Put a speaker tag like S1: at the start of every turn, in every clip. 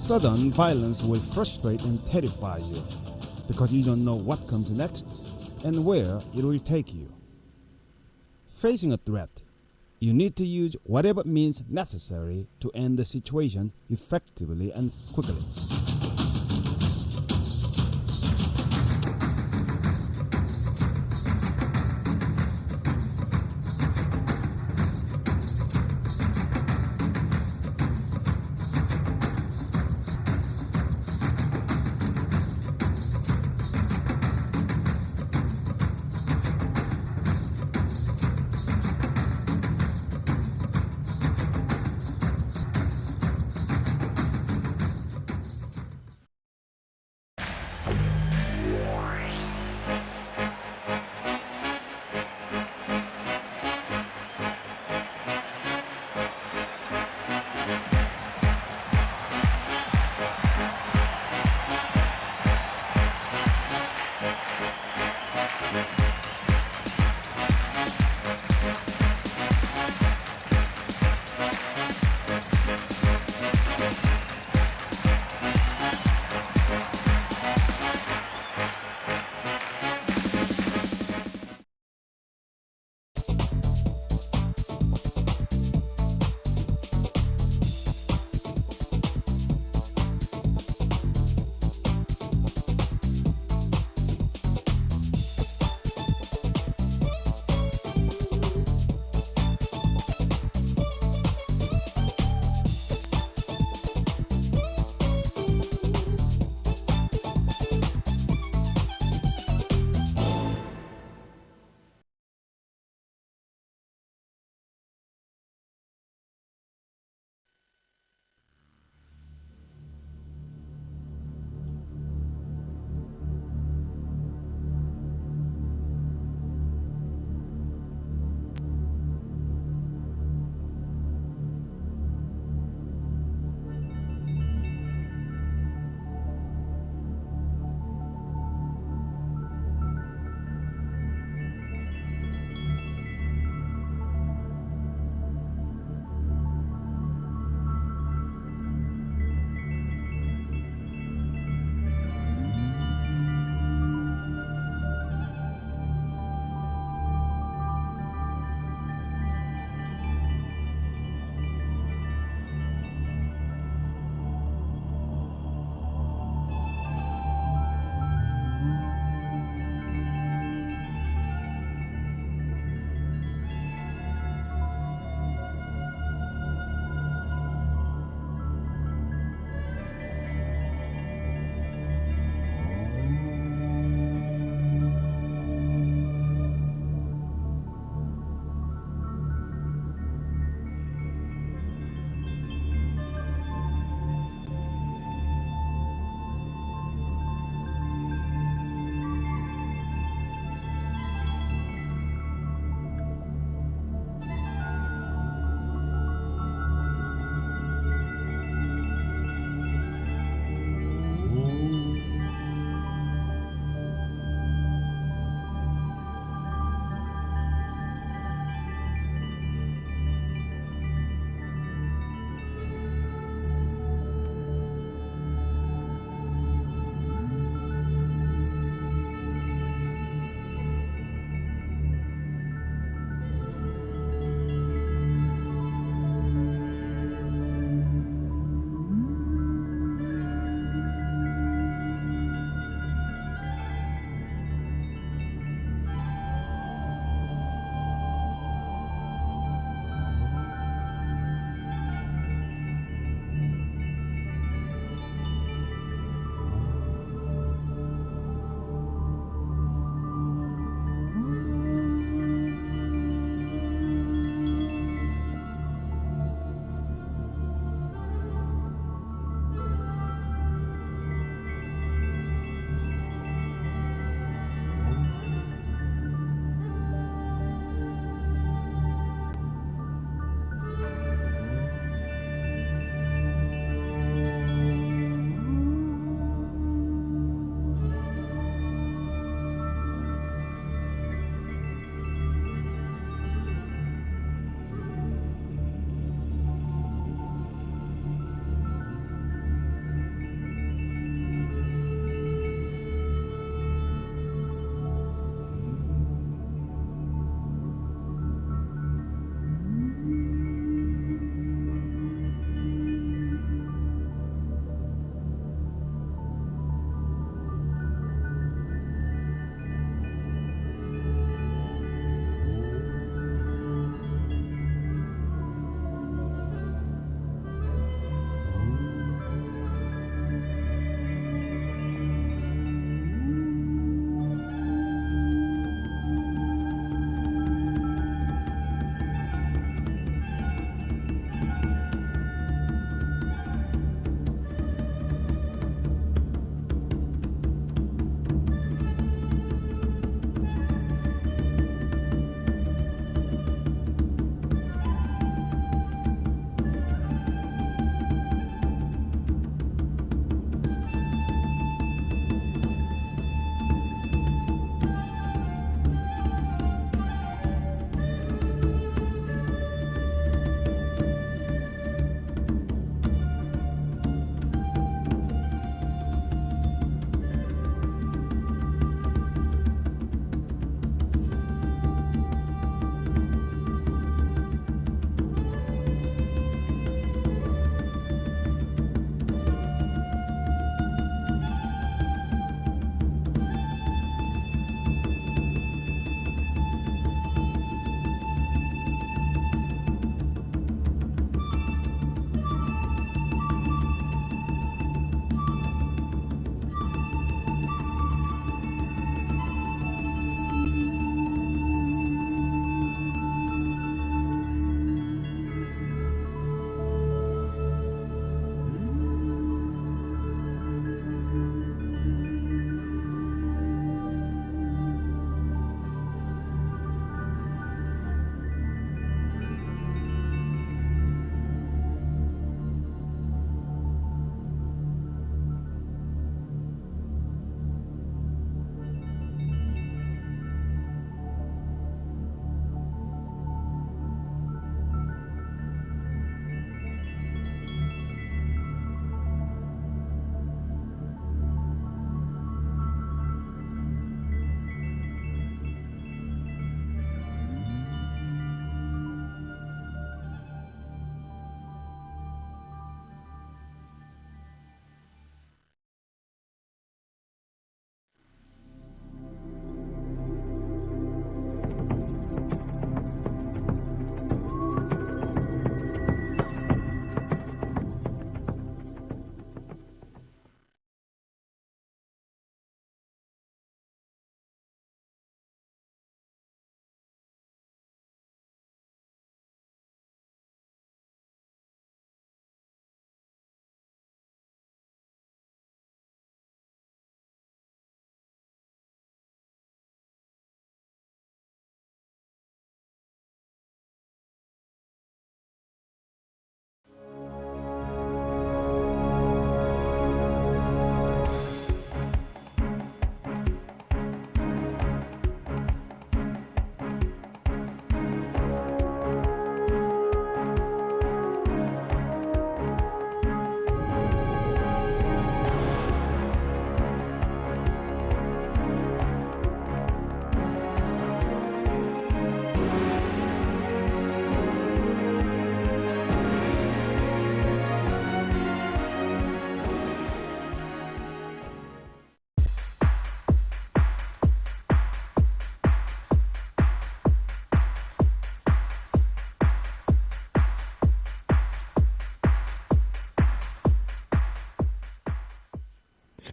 S1: Sudden violence will frustrate and terrify you because you don't know what comes next and where it will take you. Facing a threat, you need to use whatever means necessary to end the situation effectively and quickly.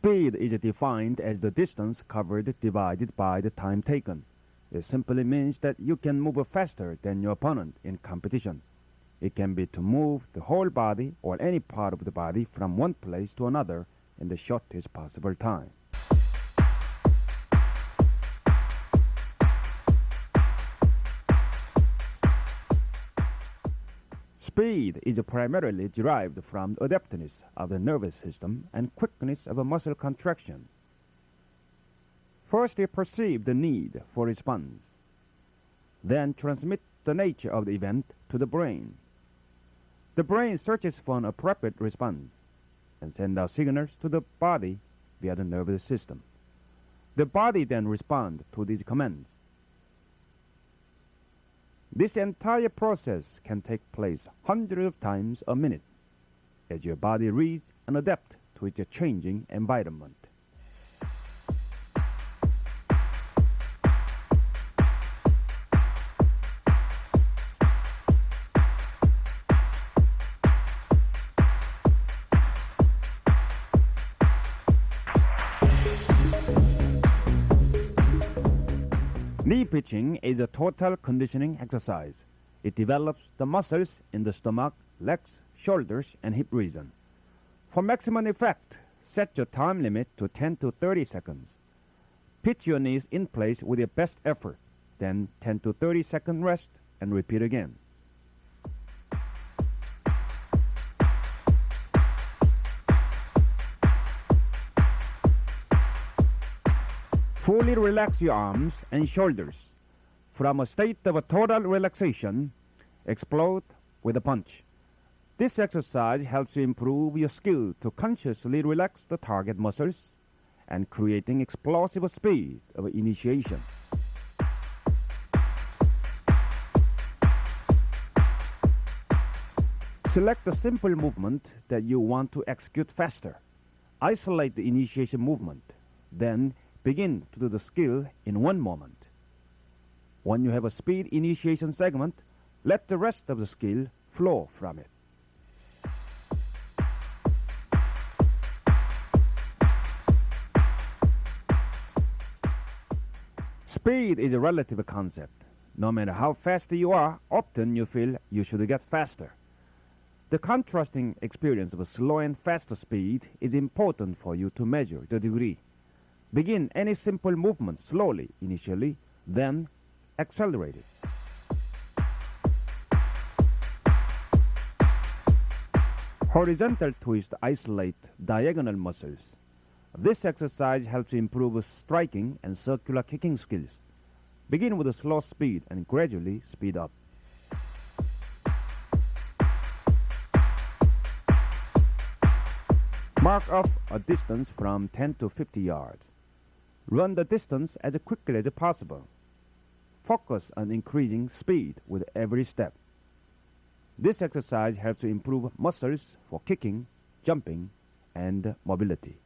S1: Speed is defined as the distance covered divided by the time taken. It simply means that you can move faster than your opponent in competition. It can be to move the whole body or any part of the body from one place to another in the shortest possible time. Speed is primarily derived from the adaptiveness of the nervous system and quickness of a muscle contraction. First, you perceive the need for response, then transmit the nature of the event to the brain. The brain searches for an appropriate response and sends out signals to the body via the nervous system. The body then responds to these commands. This entire process can take place hundreds of times a minute as your body reads and adapts to its changing environment. Knee pitching is a total conditioning exercise. It develops the muscles in the stomach, legs, shoulders, and hip region. For maximum effect, set your time limit to 10 to 30 seconds. Pitch your knees in place with your best effort, then 10 to 30 second rest and repeat again. Fully relax your arms and shoulders. From a state of a total relaxation, explode with a punch. This exercise helps you improve your skill to consciously relax the target muscles and creating explosive speed of initiation. Select a simple movement that you want to execute faster. Isolate the initiation movement, then begin to do the skill in one moment. When you have a speed initiation segment, let the rest of the skill flow from it. Speed is a relative concept. No matter how fast you are, often you feel you should get faster. The contrasting experience of a slow and fast speed is important for you to measure the degree. Begin any simple movement slowly initially, then accelerate it. Horizontal twist isolate diagonal muscles. This exercise helps improve striking and circular kicking skills. Begin with a slow speed and gradually speed up. Mark off a distance from 10 to 50 yards. Run the distance as quickly as possible. Focus on increasing speed with every step. This exercise helps you improve muscles for kicking, jumping, and mobility.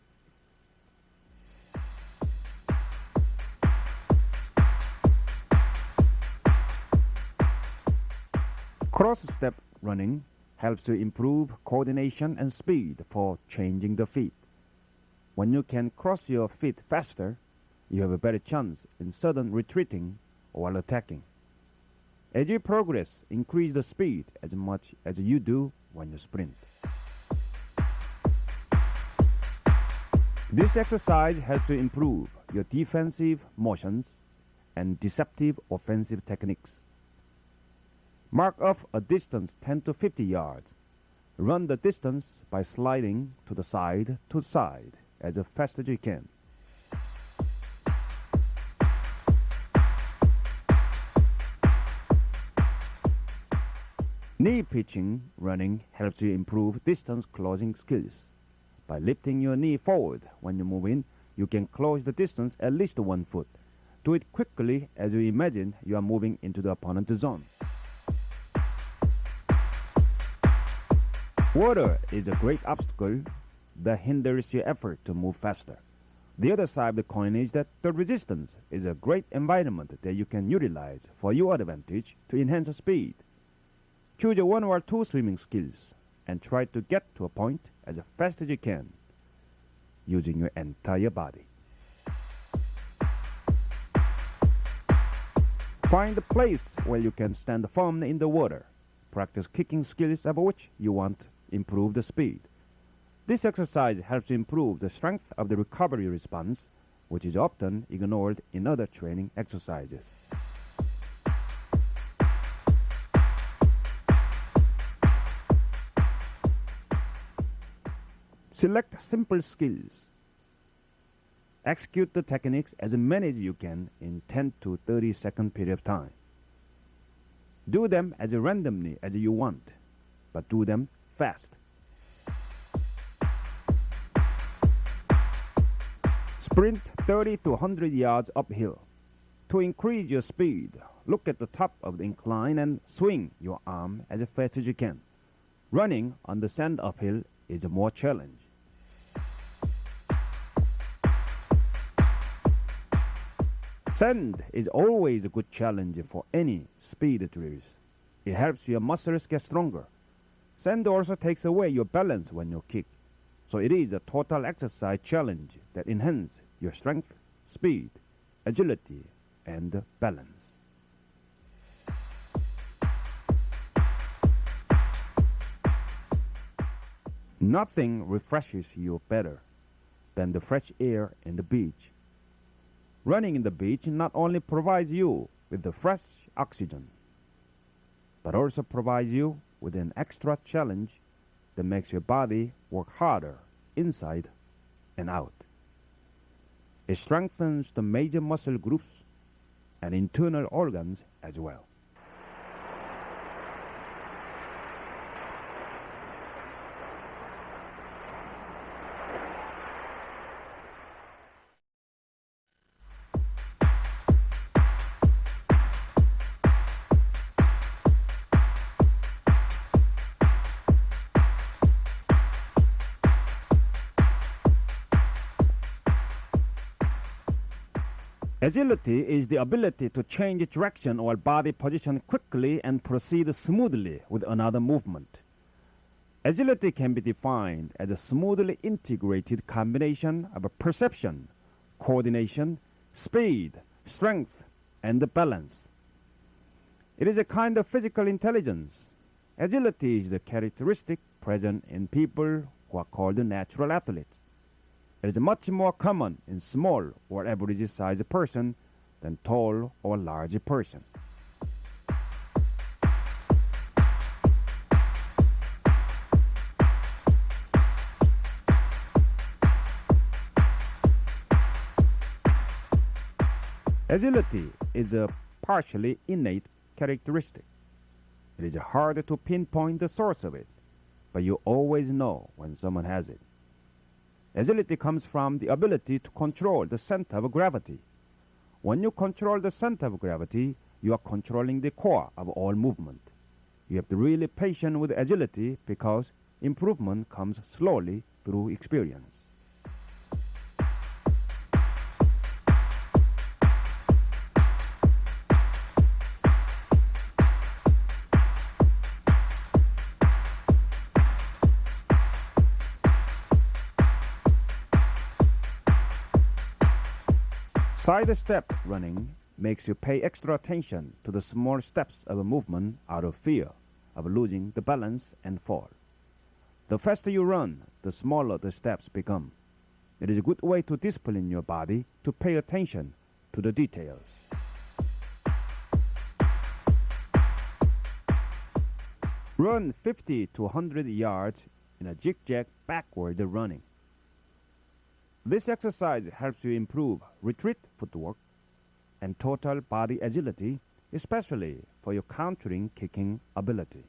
S1: Cross-step running helps you improve coordination and speed for changing the feet. When you can cross your feet faster, you have a better chance in sudden retreating while attacking. As you progress, increase the speed as much as you do when you sprint. This exercise helps you improve your defensive motions and deceptive offensive techniques. Mark off a distance 10 to 50 yards. Run the distance by sliding to side as fast as you can. Knee pitching running helps you improve distance closing skills. By lifting your knee forward when you move in, you can close the distance at least 1 foot. Do it quickly as you imagine you are moving into the opponent's zone. Water is a great obstacle that hinders your effort to move faster. The other side of the coin is that the resistance is a great environment that you can utilize for your advantage to enhance speed. Choose 1 or 2 swimming skills and try to get to a point as fast as you can. using your entire body. Find a place where you can stand firmly in the water. Practice kicking skills of which you want to improve the speed. This exercise helps improve the strength of the recovery response, which is often ignored in other training exercises. Select simple skills. Execute the techniques as many as you can in 10 to 30-second period of time. Do them as randomly as you want, but do them fast. Sprint 30 to 100 yards uphill. To increase your speed, look at the top of the incline and swing your arm as fast as you can. Running on the sand uphill is a more challenge. Sand is always a good challenge for any speed drills. It helps your muscles get stronger. Sand also takes away your balance when you kick. So it is a total exercise challenge that enhances your strength, speed, agility, and balance. Nothing refreshes you better than the fresh air in the beach. Running in the beach not only provides you with the fresh oxygen, but also provides you with an extra challenge that makes your body work harder inside and out. It strengthens the major muscle groups and internal organs as well. Agility is the ability to change direction or body position quickly and proceed smoothly with another movement. Agility can be defined as a smoothly integrated combination of perception, coordination, speed, strength, and balance. It is a kind of physical intelligence. Agility is the characteristic present in people who are called natural athletes. It is much more common in small or average-sized person than tall or large person. Agility is a partially innate characteristic. It is hard to pinpoint the source of it, but you always know when someone has it. Agility comes from the ability to control the center of gravity. When you control the center of gravity, you are controlling the core of all movement. You have to be really patient with agility because improvement comes slowly through experience. Side-step running makes you pay extra attention to the small steps of a movement out of fear of losing the balance and fall. The faster you run, the smaller the steps become. It is a good way to discipline your body to pay attention to the details. Run 50 to 100 yards in a zigzag backward running. This exercise helps you improve retreat footwork and total body agility, especially for your countering kicking ability.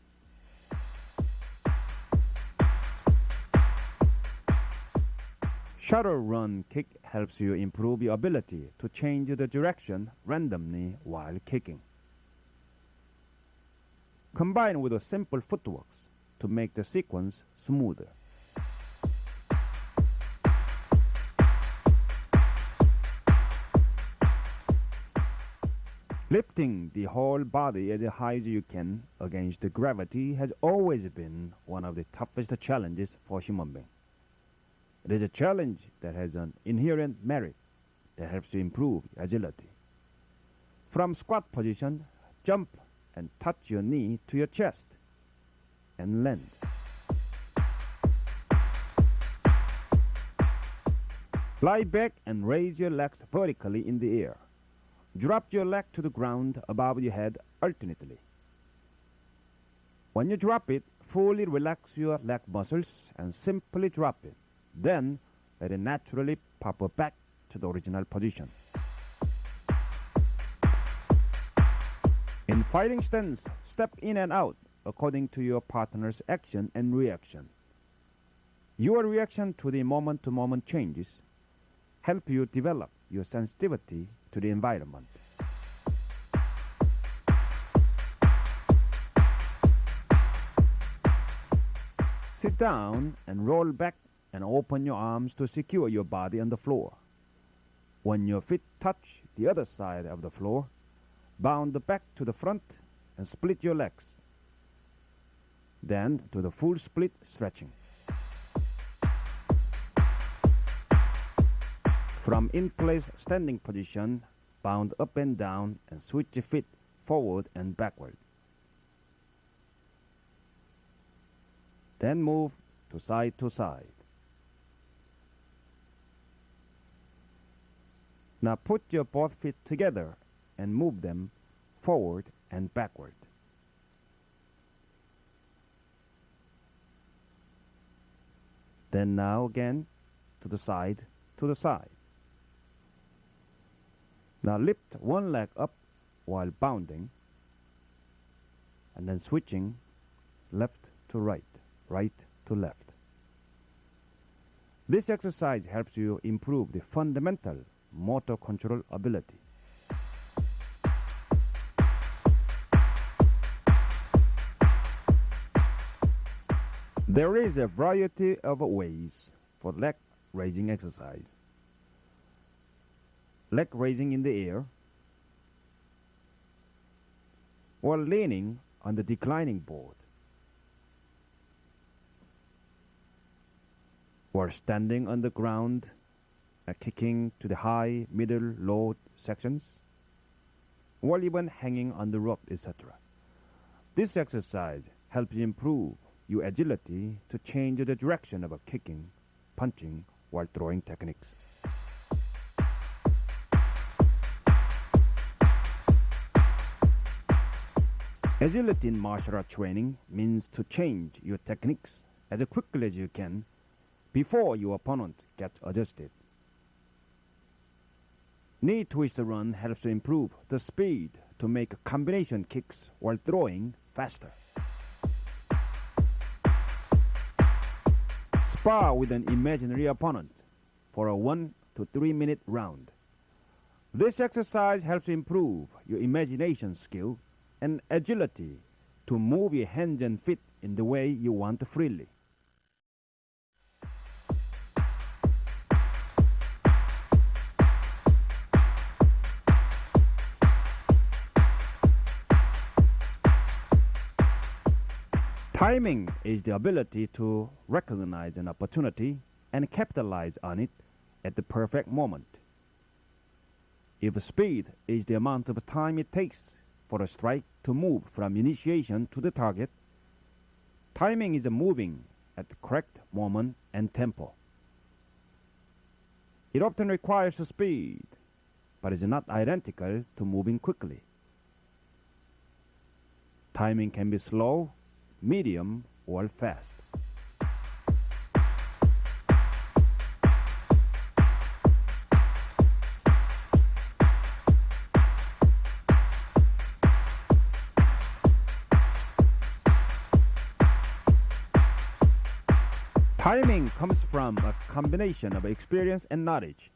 S1: Shuttle run kick helps you improve your ability to change the direction randomly while kicking. Combine with a simple footwork to make the sequence smoother. Lifting the whole body as high as you can against the gravity has always been one of the toughest challenges for human beings. It is a challenge that has an inherent merit that helps you improve agility. From squat position, jump and touch your knee to your chest and land. Lie back and raise your legs vertically in the air. Drop your leg to the ground above your head alternately. When you drop it, fully relax your leg muscles and simply drop it. Then let it naturally pop back to the original position. In fighting stance, step in and out according to your partner's action and reaction. Your reaction to the moment-to-moment changes help you develop your sensitivity to the environment. Sit down and roll back and open your arms to secure your body on the floor. When your feet touch the other side of the floor, bound the back to the front and split your legs. Then do the full split stretching. From in-place standing position, bound up and down and switch your feet forward and backward. Then move to side. Now put your both feet together and move them forward and backward. Then now again to the side. Now lift one leg up while bounding and then switching left to right, right to left. This exercise helps you improve the fundamental motor control ability. There is a variety of ways for leg raising exercise. Leg raising in the air, or leaning on the declining board, or standing on the ground and kicking to the high, middle, low sections, or even hanging on the rope, etc. This exercise helps you improve your agility to change the direction of a kicking, punching, or throwing techniques. Agility in martial art training means to change your techniques as quickly as you can before your opponent gets adjusted. Knee twist run helps you improve the speed to make combination kicks while throwing faster. Spar with an imaginary opponent for a 1 to 3 minute round. This exercise helps improve your imagination skill and agility to move your hands and feet in the way you want freely. Timing is the ability to recognize an opportunity and capitalize on it at the perfect moment. If speed is the amount of time it takes for a strike to move from initiation to the target, timing is moving at the correct moment and tempo. It often requires speed, but is not identical to moving quickly. Timing can be slow, medium, or fast. Timing comes from a combination of experience and knowledge.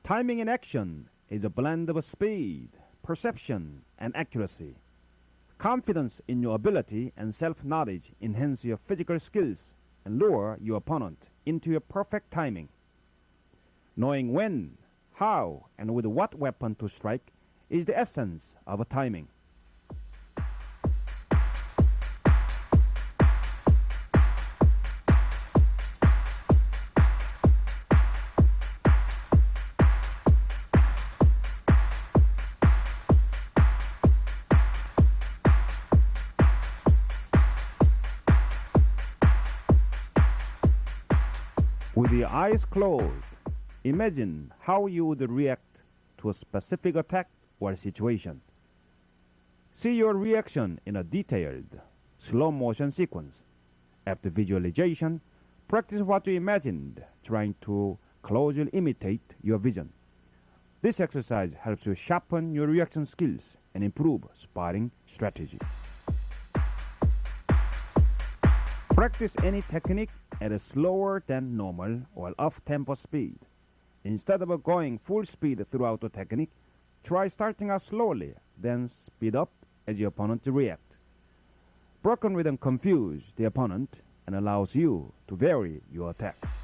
S1: Timing in action is a blend of speed, perception, and accuracy. Confidence in your ability and self-knowledge enhance your physical skills and lure your opponent into your perfect timing. Knowing when, how, and with what weapon to strike is the essence of timing. With your eyes closed, imagine how you would react to a specific attack or situation. See your reaction in a detailed, slow motion sequence. After visualization, practice what you imagined, trying to closely imitate your vision. This exercise helps you sharpen your reaction skills and improve sparring strategy. Practice any technique at a slower than normal or off-tempo speed. Instead of going full speed throughout the technique, try starting out slowly, then speed up as your opponent reacts. Broken rhythm confuses the opponent and allows you to vary your attacks.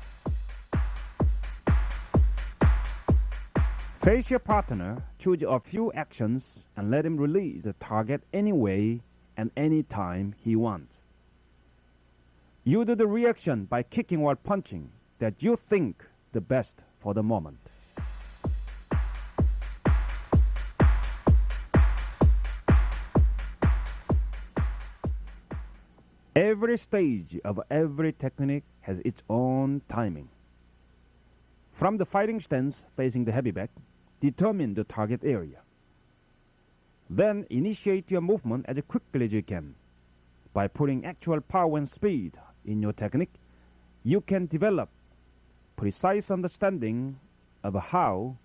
S1: Face your partner, choose a few actions, and let him release the target any way and any time he wants. You do the reaction by kicking or punching that you think the best for the moment. Every stage of every technique has its own timing. From the fighting stance facing the heavy back, determine the target area. Then initiate your movement as quickly as you can. By putting actual power and speed in your technique, you can develop precise understanding of how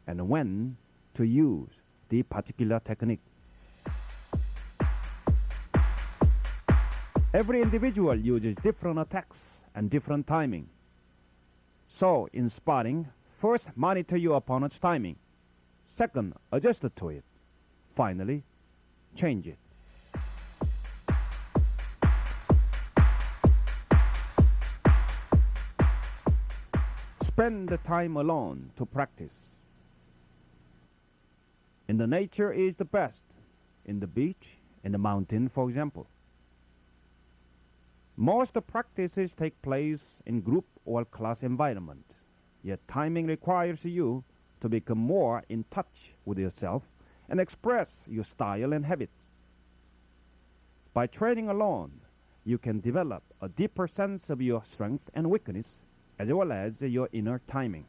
S1: and when to use the particular technique. Every individual uses different attacks and different timing. So in sparring, first monitor your opponent's timing. Second, adjust to it. Finally, change it. Spend the time alone to practice. In the nature is the best. In the beach, in the mountain, for example. Most practices take place in group or class environment, yet timing requires you to become more in touch with yourself and express your style and habits. By training alone, you can develop a deeper sense of your strength and weakness, as well as your inner timing.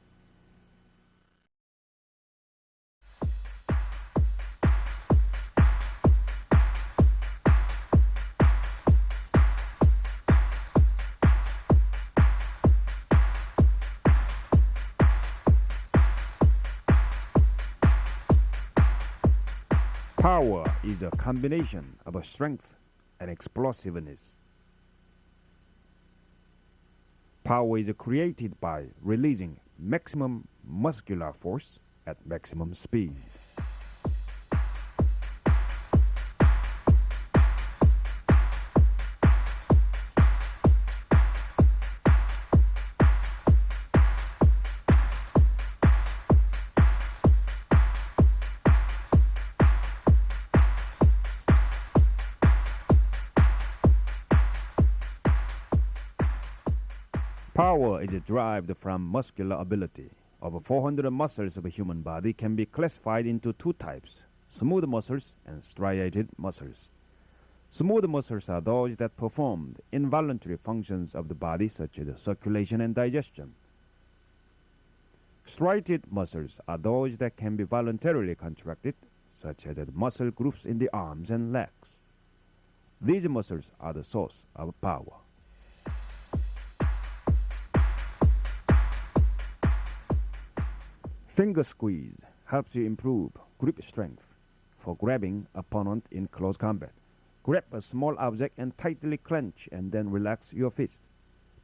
S1: Power is a combination of a strength and explosiveness. Power is created by releasing maximum muscular force at maximum speed. Power is derived from muscular ability. Over 400 muscles of a human body can be classified into two types, smooth muscles and striated muscles. Smooth muscles are those that perform involuntary functions of the body such as circulation and digestion. Striated muscles are those that can be voluntarily contracted, such as the muscle groups in the arms and legs. These muscles are the source of power. Finger squeeze helps you improve grip strength for grabbing opponent in close combat. Grab a small object and tightly clench and then relax your fist.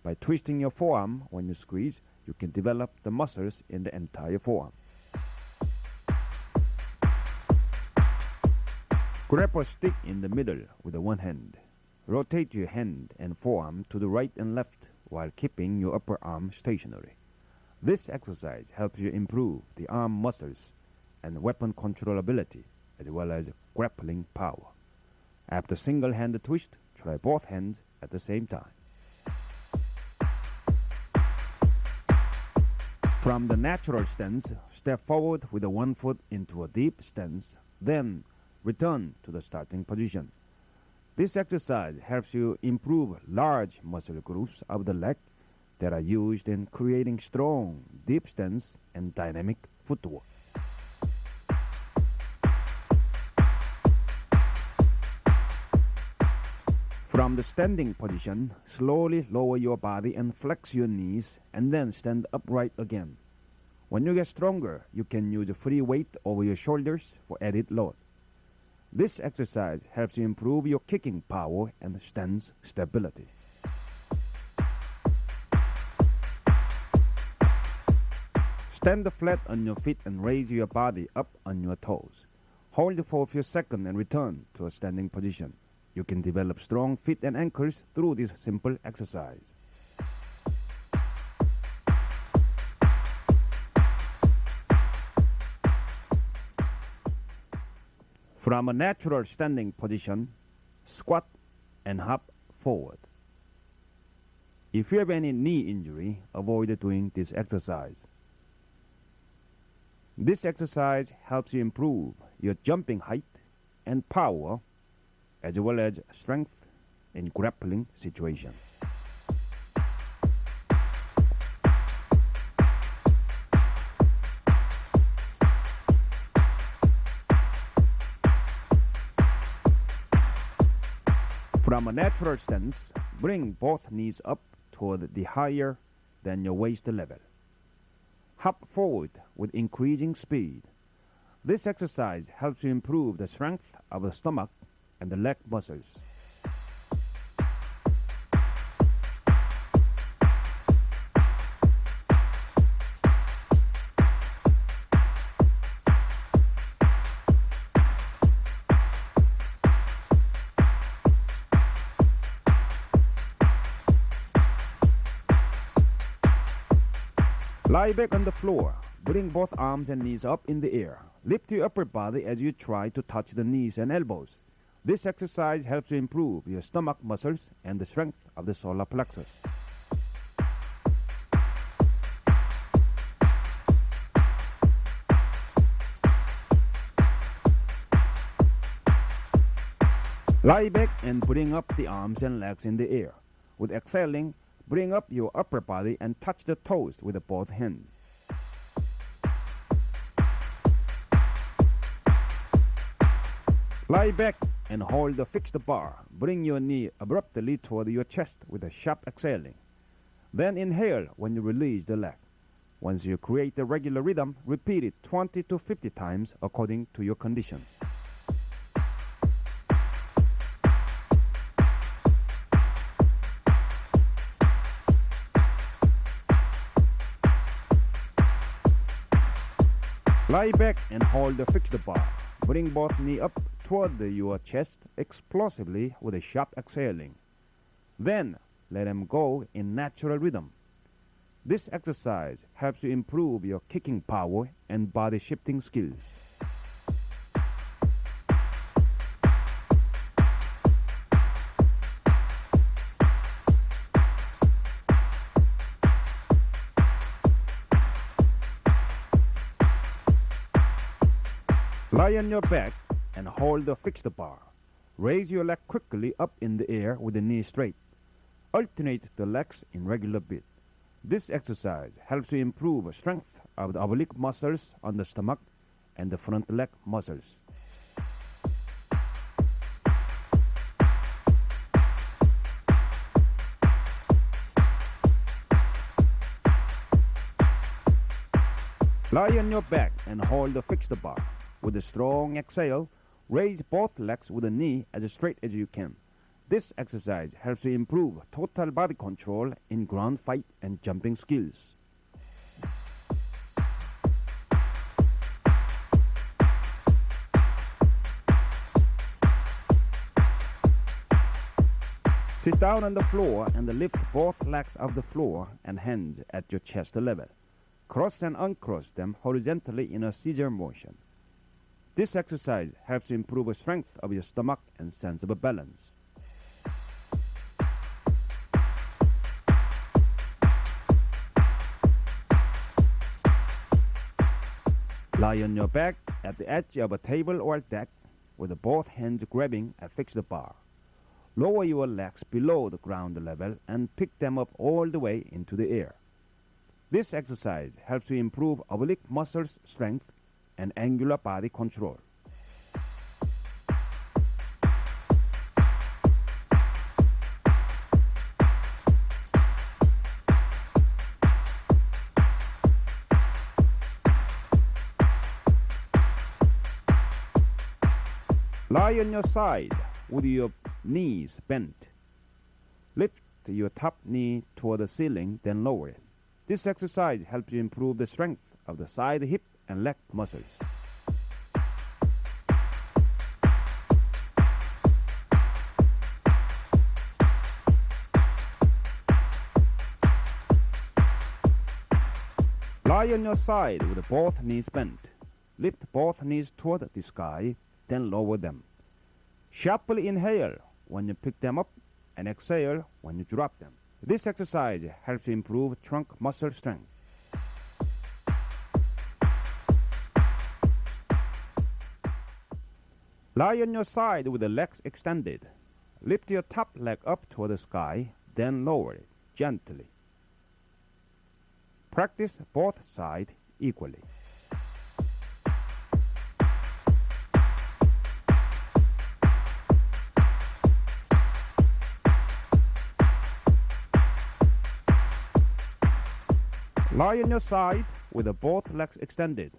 S1: By twisting your forearm when you squeeze, you can develop the muscles in the entire forearm. Grab a stick in the middle with one hand. Rotate your hand and forearm to the right and left while keeping your upper arm stationary. This exercise helps you improve the arm muscles and weapon control ability, as well as grappling power. After single hand twist, try both hands at the same time. From the natural stance, step forward with one foot into a deep stance, then return to the starting position. This exercise helps you improve large muscle groups of the leg, that are used in creating strong, deep stance and dynamic footwork. From the standing position, slowly lower your body and flex your knees and then stand upright again. When you get stronger, you can use free weight over your shoulders for added load. This exercise helps you improve your kicking power and stance stability. Stand flat on your feet and raise your body up on your toes. Hold for a few seconds and return to a standing position. You can develop strong feet and ankles through this simple exercise. From a natural standing position, squat and hop forward. If you have any knee injury, avoid doing this exercise. This exercise helps you improve your jumping height and power, as well as strength in grappling situations. From a natural stance, bring both knees up toward the higher than your waist level. Hop forward with increasing speed. This exercise helps you improve the strength of the stomach and the leg muscles. Lie back on the floor. Bring both arms and knees up in the air. Lift your upper body as you try to touch the knees and elbows. This exercise helps you improve your stomach muscles and the strength of the solar plexus. Lie back and bring up the arms and legs in the air. With exhaling, bring up your upper body and touch the toes with both hands. Lie back and hold the fixed bar. Bring your knee abruptly toward your chest with a sharp exhaling. Then inhale when you release the leg. Once you create a regular rhythm, repeat it 20 to 50 times according to your condition. Lie back and hold the fixed bar. Bring both knees up toward your chest explosively with a sharp exhaling. Then let them go in natural rhythm. This exercise helps you improve your kicking power and body shifting skills. Lie on your back and hold the fixed bar. Raise your leg quickly up in the air with the knee straight. Alternate the legs in regular beat. This exercise helps you improve the strength of the oblique muscles on the stomach and the front leg muscles. Lie on your back and hold the fixed bar. With a strong exhale, raise both legs with the knee as straight as you can. This exercise helps you improve total body control in ground fight and jumping skills. Sit down on the floor and lift both legs off the floor and hands at your chest level. Cross and uncross them horizontally in a scissor motion. This exercise helps you improve the strength of your stomach and sense of balance. Lie on your back at the edge of a table or deck with both hands grabbing a fixed bar. Lower your legs below the ground level and pick them up all the way into the air. This exercise helps you improve oblique muscles strength and angular body control. Lie on your side with your knees bent. Lift your top knee toward the ceiling, then lower it. This exercise helps you improve the strength of the side hip and leg muscles. Lie on your side with both knees bent. Lift both knees toward the sky, then lower them. Sharply inhale when you pick them up and exhale when you drop them. This exercise helps you improve trunk muscle strength. Lie on your side with the legs extended. Lift your top leg up toward the sky, then lower it gently. Practice both sides equally. Lie on your side with both legs extended.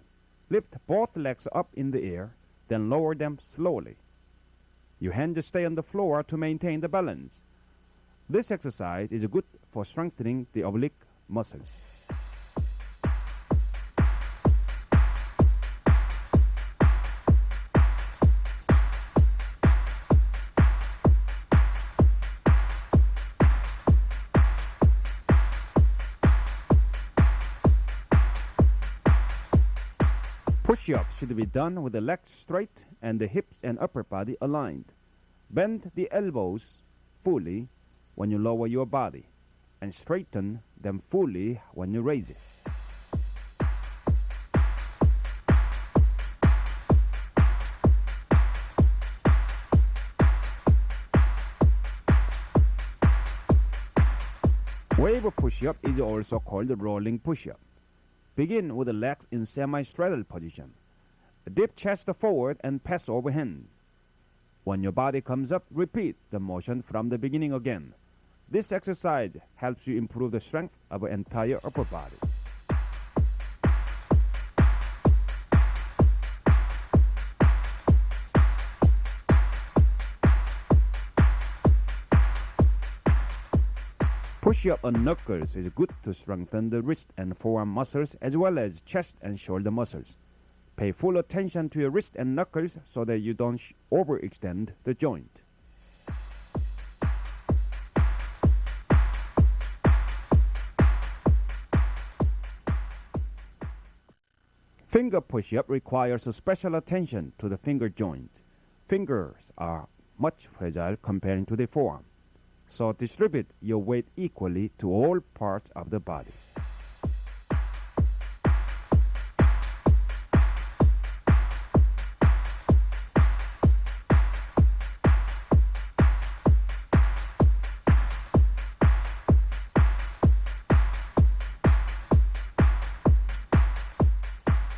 S1: Lift both legs up in the air, then lower them slowly. Your hands stay on the floor to maintain the balance. This exercise is good for strengthening the oblique muscles. Push-ups should be done with the legs straight and the hips and upper body aligned. Bend the elbows fully when you lower your body and straighten them fully when you raise it. Wave push-up is also called the rolling push-up. Begin with the legs in semi-straddle position. Dip chest forward and pass over hands. When your body comes up, repeat the motion from the beginning again. This exercise helps you improve the strength of your entire upper body. Push-up on knuckles is good to strengthen the wrist and forearm muscles as well as chest and shoulder muscles. Pay full attention to your wrist and knuckles so that you don't overextend the joint. Finger push-up requires a special attention to the finger joint. Fingers are much fragile compared to the forearm. So distribute your weight equally to all parts of the body.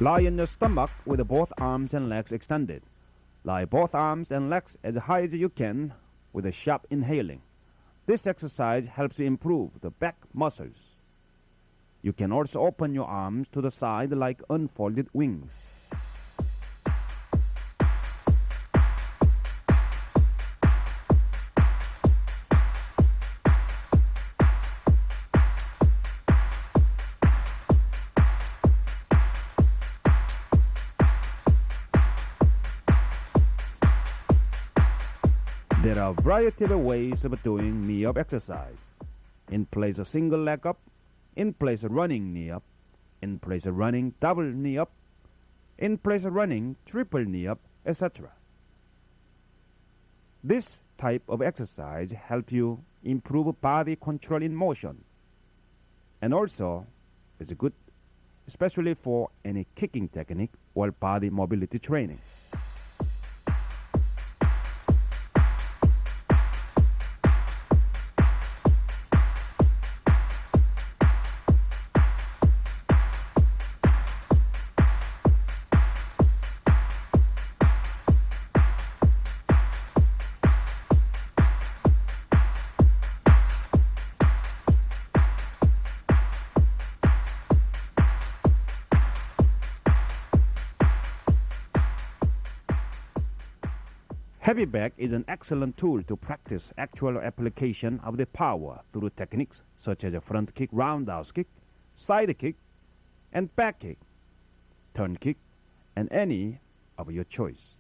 S1: Lie on your stomach with both arms and legs extended. Lie both arms and legs as high as you can with a sharp inhaling. This exercise helps you improve the back muscles. You can also open your arms to the side like unfolded wings. There are a variety of ways of doing knee-up exercise. In place of single leg up, in place of running knee-up, in place of running double knee-up, in place of running triple knee-up, etc. This type of exercise helps you improve body control in motion and also is good especially for any kicking technique or body mobility training. Heavy bag is an excellent tool to practice actual application of the power through techniques such as a front kick, roundhouse kick, side kick, and back kick, turn kick, and any of your choice.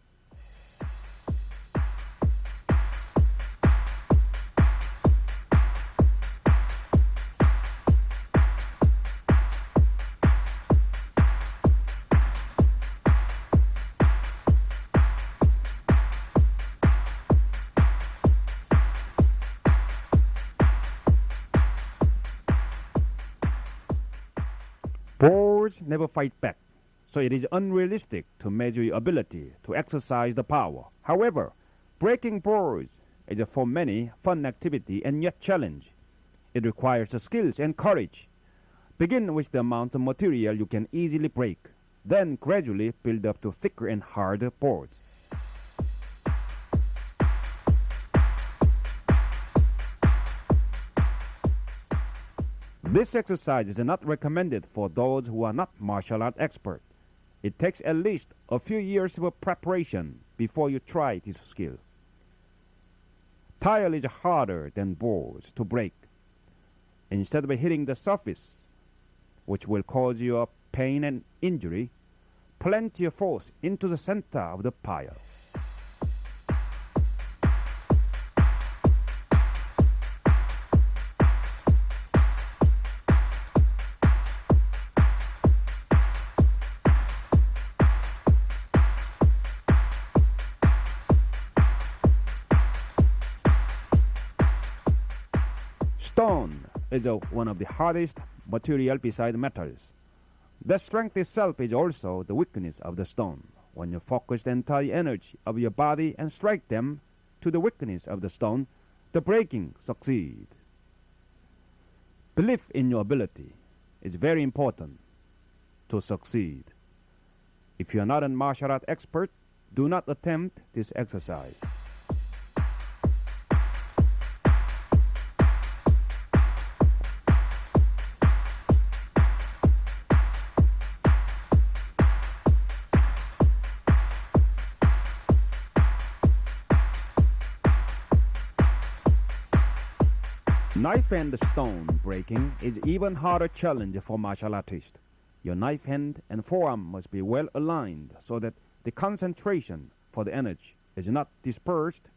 S1: Boards never fight back, so it is unrealistic to measure your ability to exercise the power. However, breaking boards is for many fun activity and yet challenge. It requires skills and courage. Begin with the amount of material you can easily break, then gradually build up to thicker and harder boards. This exercise is not recommended for those who are not martial art experts. It takes at least a few years of preparation before you try this skill. Tile is harder than boards to break. Instead of hitting the surface, which will cause you pain and injury, plant your force into the center of the pile. Stone is one of the hardest material beside metals. The strength itself is also the weakness of the stone. When you focus the entire energy of your body and strike them to the weakness of the stone, the breaking succeeds. Belief in your ability is very important to succeed. If you are not a martial art expert, do not attempt this exercise. Knife hand stone breaking is even harder challenge for martial artists. Your knife hand and forearm must be well aligned so that the concentration for the energy is not dispersed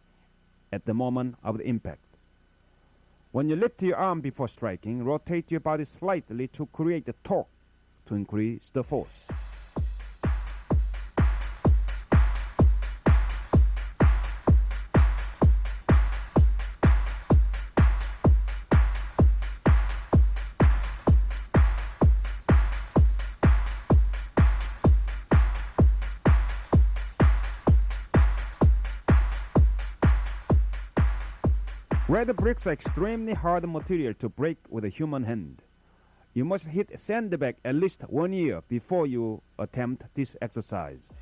S1: at the moment of the impact. When you lift your arm before striking, rotate your body slightly to create a torque to increase the force. Red bricks are extremely hard material to break with a human hand. You must hit sandbag at least 1 year before you attempt this exercise.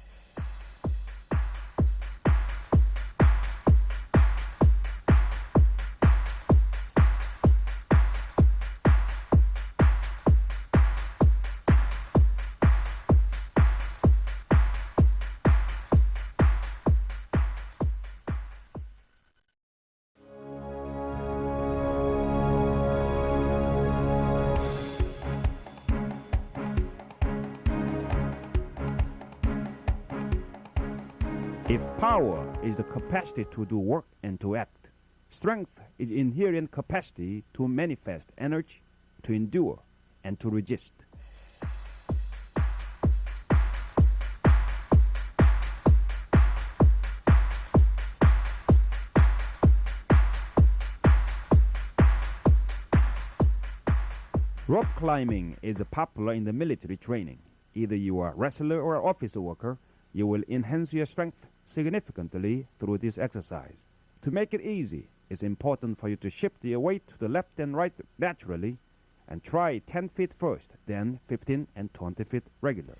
S1: If power is the capacity to do work and to act, strength is inherent capacity to manifest energy, to endure, and to resist. Rope climbing is popular in the military training. Either you are a wrestler or an office worker, you will enhance your strength significantly through this exercise. To make it easy, it's important for you to shift your weight to the left and right naturally and try 10 feet first, then 15 and 20 feet regular.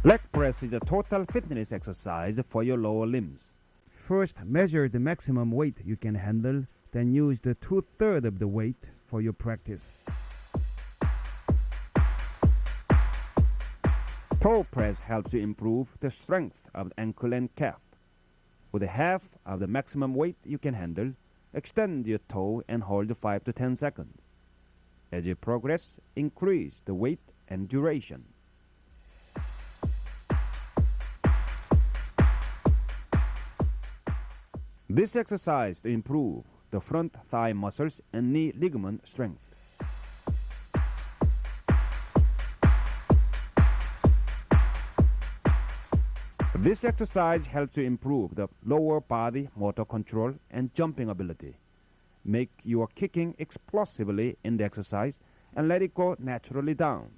S1: Leg press is a total fitness exercise for your lower limbs. First, measure the maximum weight you can handle, then use the 2/3 of the weight for your practice. Toe press helps you improve the strength of the ankle and calf. With half of the maximum weight you can handle, extend your toe and hold 5 to 10 seconds. As you progress, increase the weight and duration. This exercise to improve the front thigh muscles and knee ligament strength. This exercise helps you improve the lower body motor control and jumping ability. Make your kicking explosively in the exercise and let it go naturally down.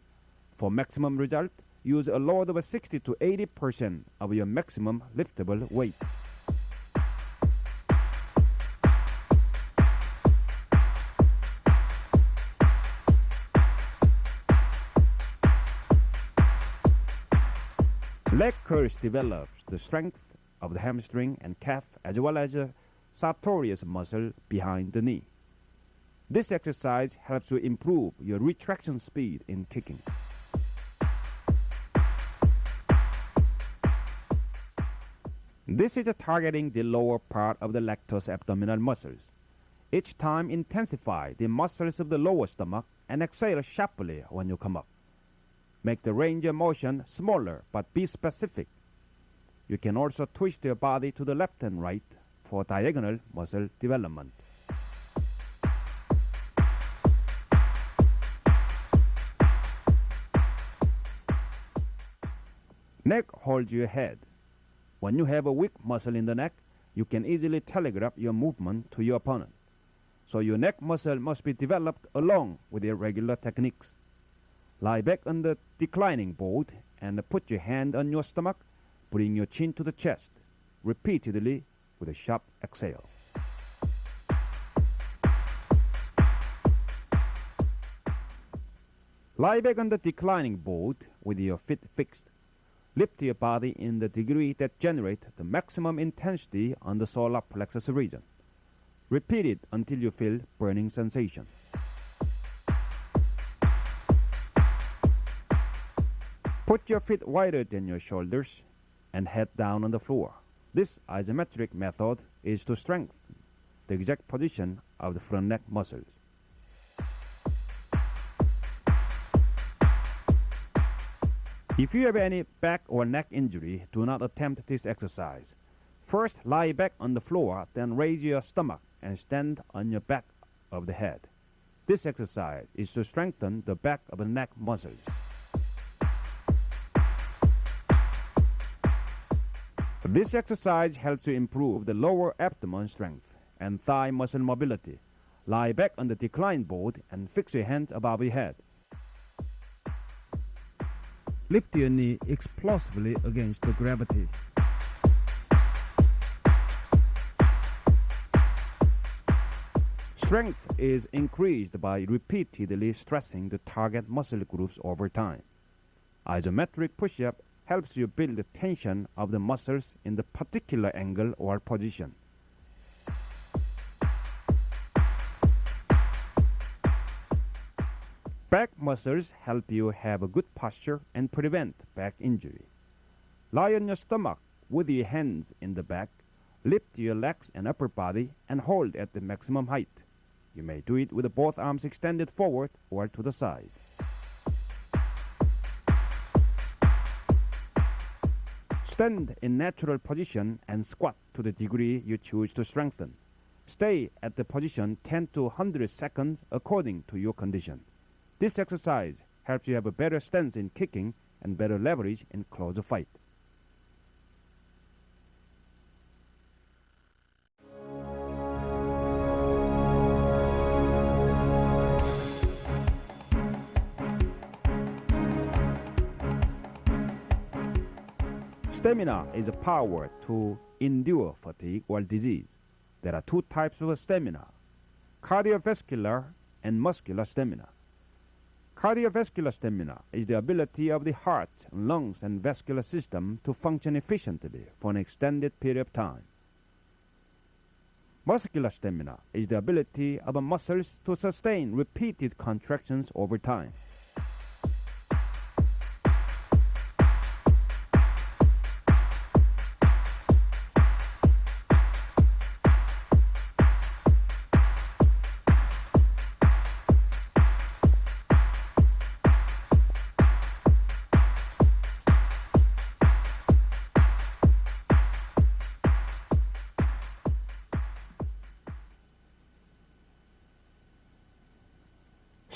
S1: For maximum result, use a load of 60 to 80% of your maximum liftable weight. Leg curls develops the strength of the hamstring and calf as well as a sartorius muscle behind the knee. This exercise helps you improve your retraction speed in kicking. This is targeting the lower part of the lactus abdominal muscles. Each time intensify the muscles of the lower stomach and exhale sharply when you come up. Make the range of motion smaller but be specific. You can also twist your body to the left and right for diagonal muscle development. Neck holds your head. When you have a weak muscle in the neck, you can easily telegraph your movement to your opponent. So your neck muscle must be developed along with your regular techniques. Lie back on the declining board and put your hand on your stomach. Bring your chin to the chest, repeatedly with a sharp exhale. Lie back on the declining board with your feet fixed. Lift your body in the degree that generates the maximum intensity on the solar plexus region. Repeat it until you feel burning sensation. Put your feet wider than your shoulders and head down on the floor. This isometric method is to strengthen the exact position of the front neck muscles. If you have any back or neck injury, do not attempt this exercise. First, lie back on the floor, then raise your stomach and stand on your back of the head. This exercise is to strengthen the back of the neck muscles. This exercise helps you improve the lower abdomen strength and thigh muscle mobility. Lie back on the decline board and fix your hands above your head. Lift your knee explosively against the gravity. Strength is increased by repeatedly stressing the target muscle groups over time. Isometric push-up helps you build the tension of the muscles in the particular angle or position. Back muscles help you have a good posture and prevent back injury. Lie on your stomach with your hands in the back, lift your legs and upper body and hold at the maximum height. You may do it with both arms extended forward or to the side. Stand in natural position and squat to the degree you choose to strengthen. Stay at the position 10 to 100 seconds according to your condition. This exercise helps you have a better stance in kicking and better leverage in close fight. Stamina is a power to endure fatigue or disease. There are two types of stamina: cardiovascular and muscular stamina. Cardiovascular stamina is the ability of the heart, lungs, and vascular system to function efficiently for an extended period of time. Muscular stamina is the ability of muscles to sustain repeated contractions over time.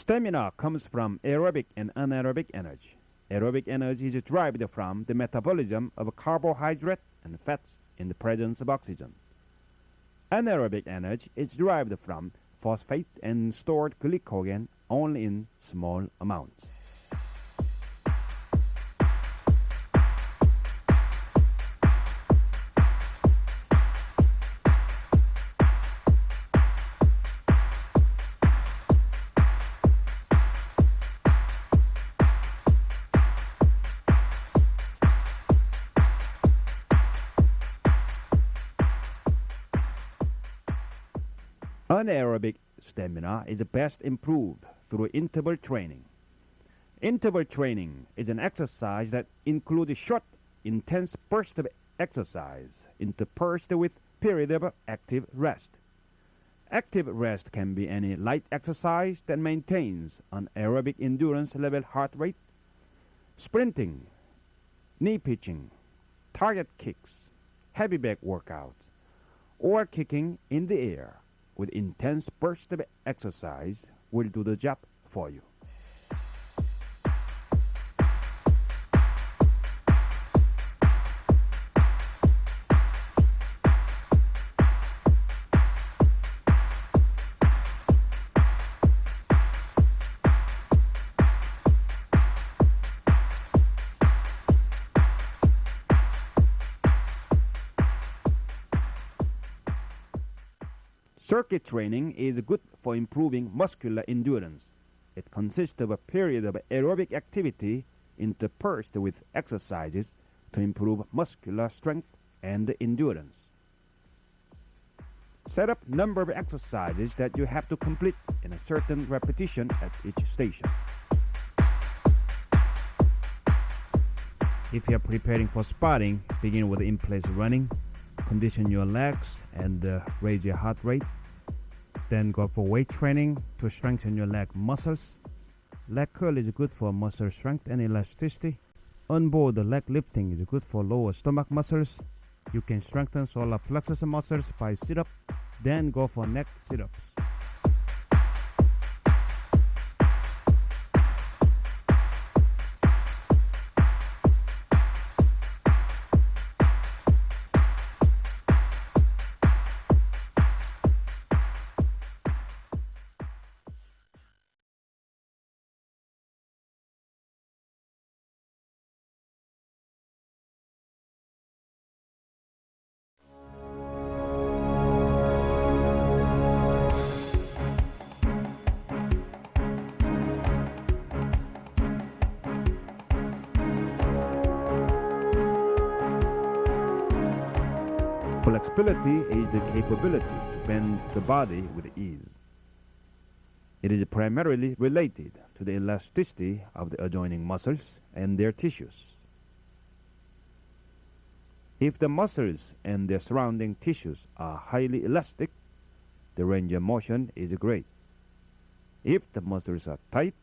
S1: Stamina comes from aerobic and anaerobic energy. Aerobic energy is derived from the metabolism of carbohydrate and fats in the presence of oxygen. Anaerobic energy is derived from phosphates and stored glycogen only in small amounts. Anaerobic stamina is best improved through interval training. Interval training is an exercise that includes short, intense bursts of exercise interspersed with period of active rest. Active rest can be any light exercise that maintains an aerobic endurance level heart rate, sprinting, knee pitching, target kicks, heavy bag workouts, or kicking in the air with intense bursts of exercise will do the job for you. Circuit training is good for improving muscular endurance. It consists of a period of aerobic activity interspersed with exercises to improve muscular strength and endurance. Set up number of exercises that you have to complete in a certain repetition at each station. If you are preparing for spotting, begin with in-place running. Condition your legs and raise your heart rate. Then go for weight training to strengthen your leg muscles. Leg curl is good for muscle strength and elasticity. Onboard leg lifting is good for lower stomach muscles. You can strengthen solar plexus muscles by sit-up. Then go for neck sit-ups. Flexibility is the capability to bend the body with ease. It is primarily related to the elasticity of the adjoining muscles and their tissues. If the muscles and their surrounding tissues are highly elastic, the range of motion is great. If the muscles are tight,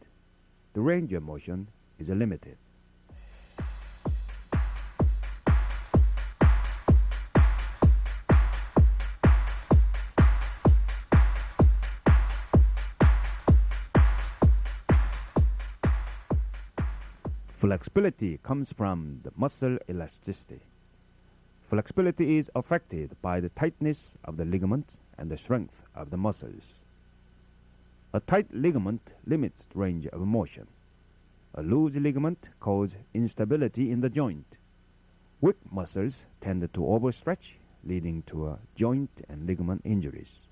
S1: the range of motion is limited. Flexibility comes from the muscle elasticity. Flexibility is affected by the tightness of the ligament and the strength of the muscles. A tight ligament limits the range of motion. A loose ligament causes instability in the joint. Weak muscles tend to overstretch, leading to joint and ligament injuries.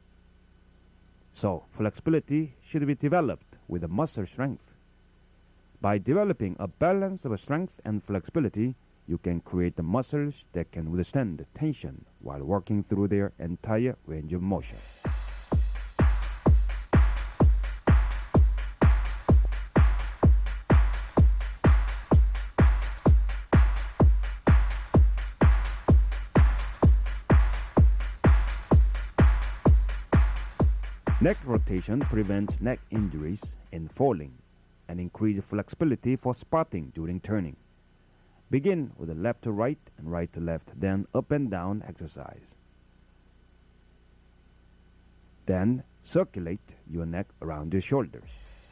S1: So, flexibility should be developed with the muscle strength. By developing a balance of strength and flexibility, you can create the muscles that can withstand tension while working through their entire range of motion. Neck rotation prevents neck injuries and falling, and increase flexibility for spotting during turning. Begin with a left to right and right to left, then up and down exercise. Then circulate your neck around your shoulders.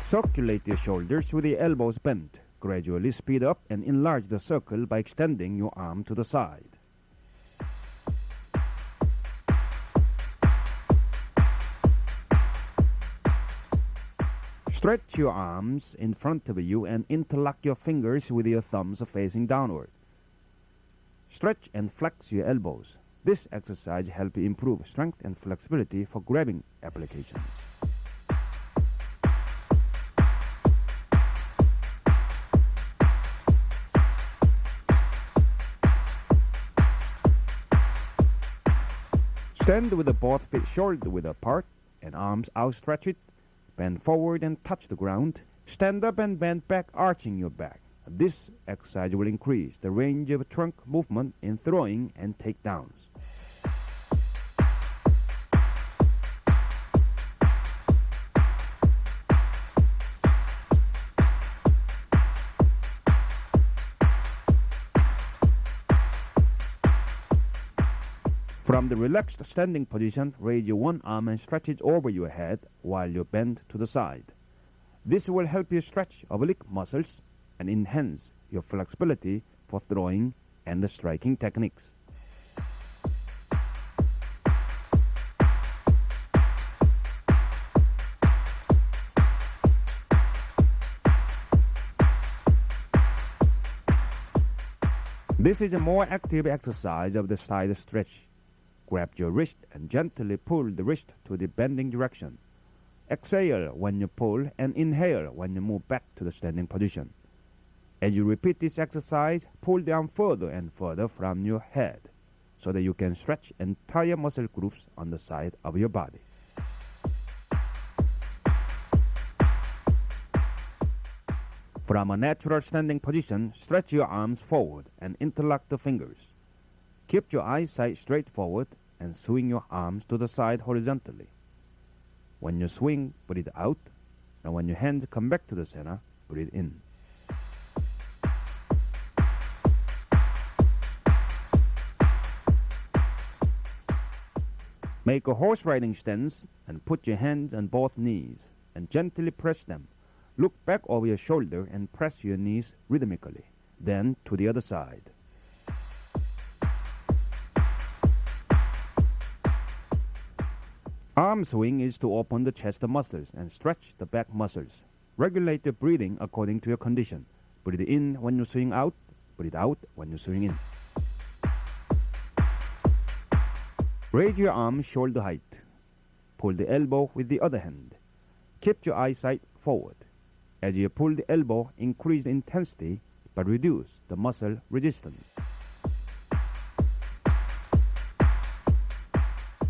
S1: Circulate your shoulders with the elbows bent. Gradually speed up and enlarge the circle by extending your arm to the side. Stretch your arms in front of you and interlock your fingers with your thumbs facing downward. Stretch and flex your elbows. This exercise helps you improve strength and flexibility for grabbing applications. Stand with both feet shoulder width apart and arms outstretched. Bend forward and touch the ground. Stand up and bend back, arching your back. This exercise will increase the range of trunk movement in throwing and takedowns. From the relaxed standing position, raise your one arm and stretch it over your head while you bend to the side. This will help you stretch oblique muscles and enhance your flexibility for throwing and striking techniques. This is a more active exercise of the side stretch. Grab your wrist and gently pull the wrist to the bending direction. Exhale when you pull and inhale when you move back to the standing position. As you repeat this exercise, pull down further and further from your head so that you can stretch entire muscle groups on the side of your body. From a natural standing position, stretch your arms forward and interlock the fingers. Keep your eyesight straight forward and swing your arms to the side horizontally. When you swing, breathe out, and when your hands come back to the center, breathe in. Make a horse riding stance and put your hands on both knees and gently press them. Look back over your shoulder and press your knees rhythmically, then to the other side. Arm swing is to open the chest muscles and stretch the back muscles. Regulate your breathing according to your condition. Breathe in when you swing out, breathe out when you swing in. Raise your arm shoulder height. Pull the elbow with the other hand. Keep your eyesight forward. As you pull the elbow, increase the intensity but reduce the muscle resistance.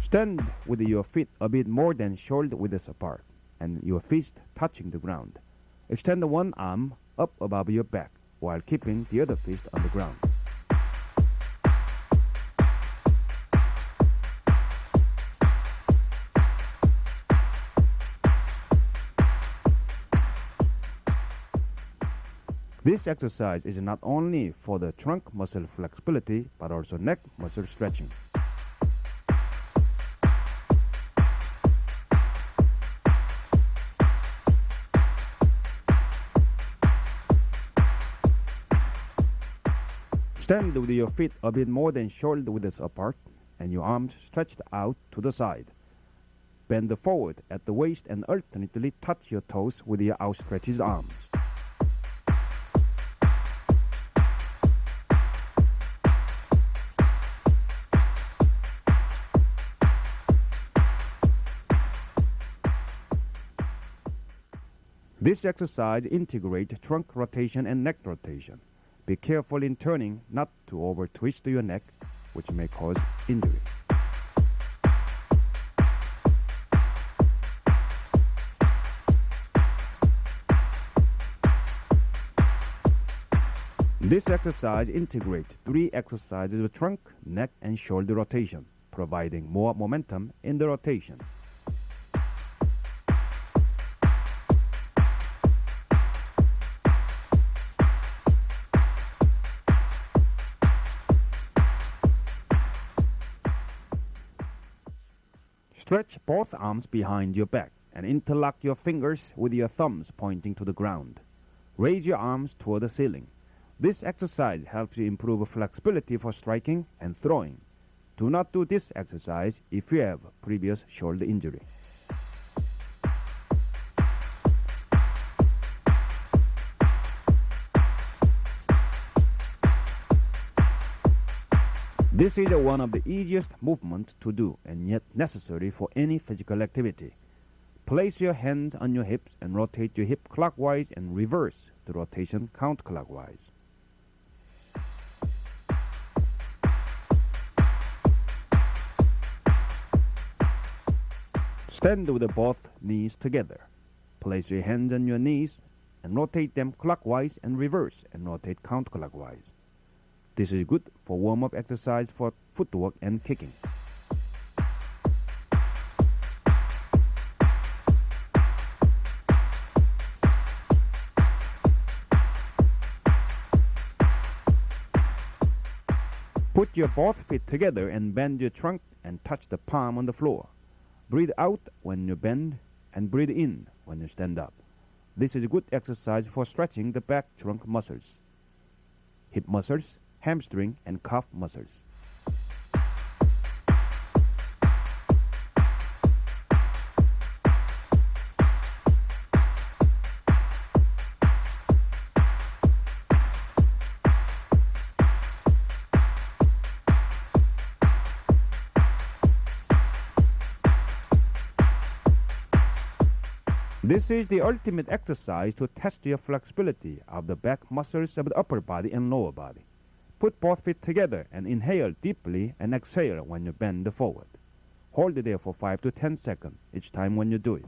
S1: Stand with your feet a bit more than shoulder widths apart and your fist touching the ground. Extend one arm up above your back while keeping the other fist on the ground. This exercise is not only for the trunk muscle flexibility but also neck muscle stretching. Stand with your feet a bit more than shoulder widths apart and your arms stretched out to the side. Bend forward at the waist and alternately touch your toes with your outstretched arms. This exercise integrates trunk rotation and neck rotation. Be careful in turning not to over-twist your neck, which may cause injury. This exercise integrates 3 exercises of trunk, neck, and shoulder rotation, providing more momentum in the rotation. Stretch both arms behind your back and interlock your fingers with your thumbs pointing to the ground. Raise your arms toward the ceiling. This exercise helps you improve flexibility for striking and throwing. Do not do this exercise if you have previous shoulder injury. This is one of the easiest movements to do and yet necessary for any physical activity. Place your hands on your hips and rotate your hip clockwise and reverse the rotation counterclockwise. Stand with both knees together. Place your hands on your knees and rotate them clockwise and reverse and rotate counterclockwise. This is good for warm-up exercise for footwork and kicking. Put your both feet together and bend your trunk and touch the palm on the floor. Breathe out when you bend and breathe in when you stand up. This is a good exercise for stretching the back trunk muscles, hip muscles, hamstring, and calf muscles. This is the ultimate exercise to test your flexibility of the back muscles of the upper body and lower body. Put both feet together and inhale deeply and exhale when you bend forward. Hold it there for 5 to 10 seconds each time when you do it.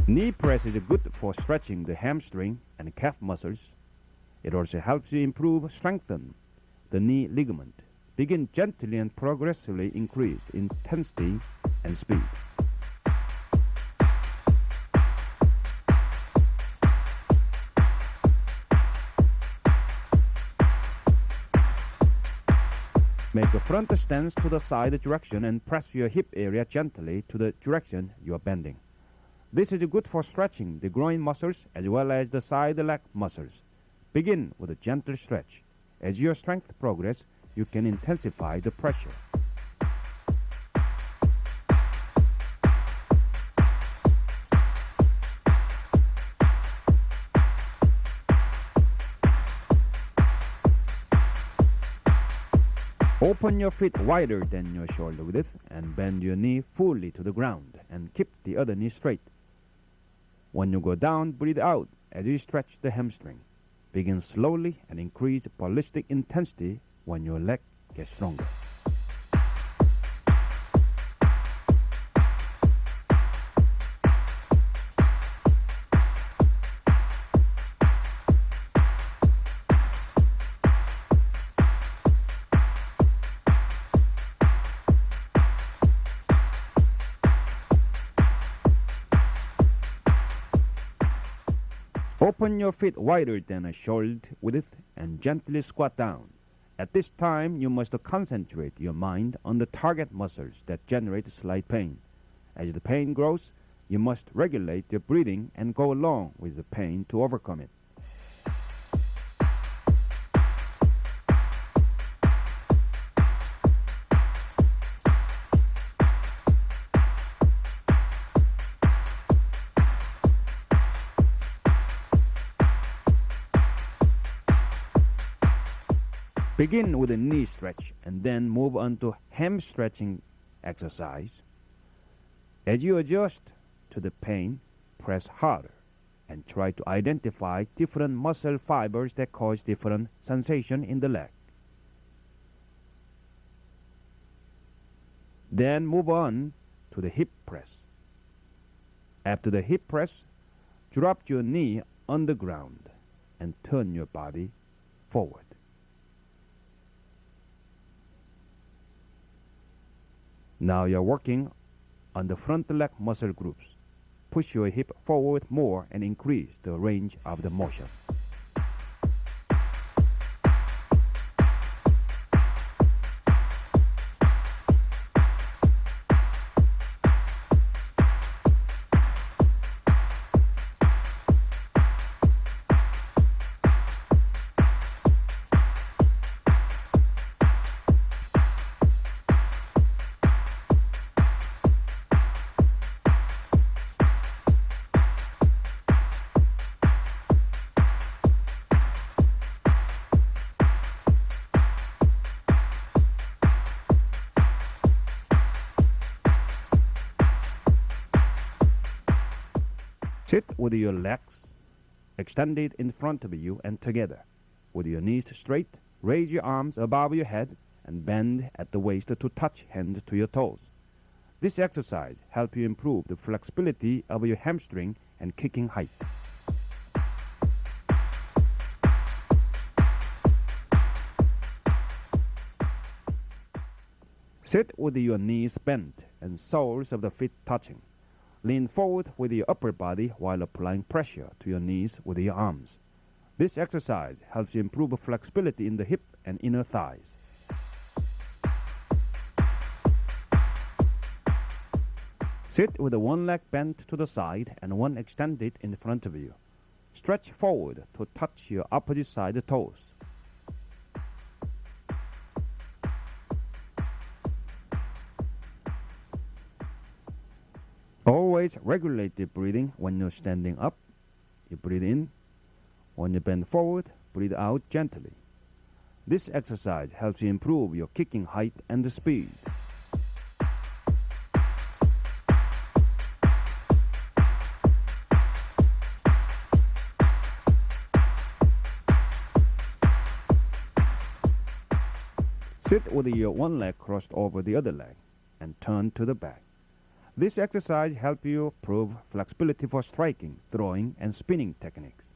S1: Knee press is good for stretching the hamstring and calf muscles. It also helps you strengthen the knee ligament. Begin gently and progressively increase intensity and speed. Make a front stance to the side direction and press your hip area gently to the direction you are bending. This is good for stretching the groin muscles as well as the side leg muscles. Begin with a gentle stretch. As your strength progresses, you can intensify the pressure. Open your feet wider than your shoulder width and bend your knee fully to the ground and keep the other knee straight. When you go down, breathe out as you stretch the hamstring. Begin slowly and increase ballistic intensity when your leg gets stronger. Open your feet wider than a shoulder width and gently squat down. At this time, you must concentrate your mind on the target muscles that generate slight pain. As the pain grows, you must regulate your breathing and go along with the pain to overcome it. Begin with a knee stretch and then move on to ham stretching exercise. As you adjust to the pain, press harder and try to identify different muscle fibers that cause different sensation in the leg. Then move on to the hip press. After the hip press, drop your knee on the ground and turn your body forward. Now you're working on the front leg muscle groups. Push your hip forward more and increase the range of the motion. Sit with your legs extended in front of you and together. With your knees straight, raise your arms above your head and bend at the waist to touch hands to your toes. This exercise helps you improve the flexibility of your hamstring and kicking height. Sit with your knees bent and soles of the feet touching. Lean forward with your upper body while applying pressure to your knees with your arms. This exercise helps you improve flexibility in the hip and inner thighs. Sit with one leg bent to the side and one extended in front of you. Stretch forward to touch your opposite side toes. Always regulate the breathing when you're standing up. You breathe in. When you bend forward, breathe out gently. This exercise helps you improve your kicking height and speed. Sit with your one leg crossed over the other leg and turn to the back. This exercise helps you improve flexibility for striking, throwing, and spinning techniques.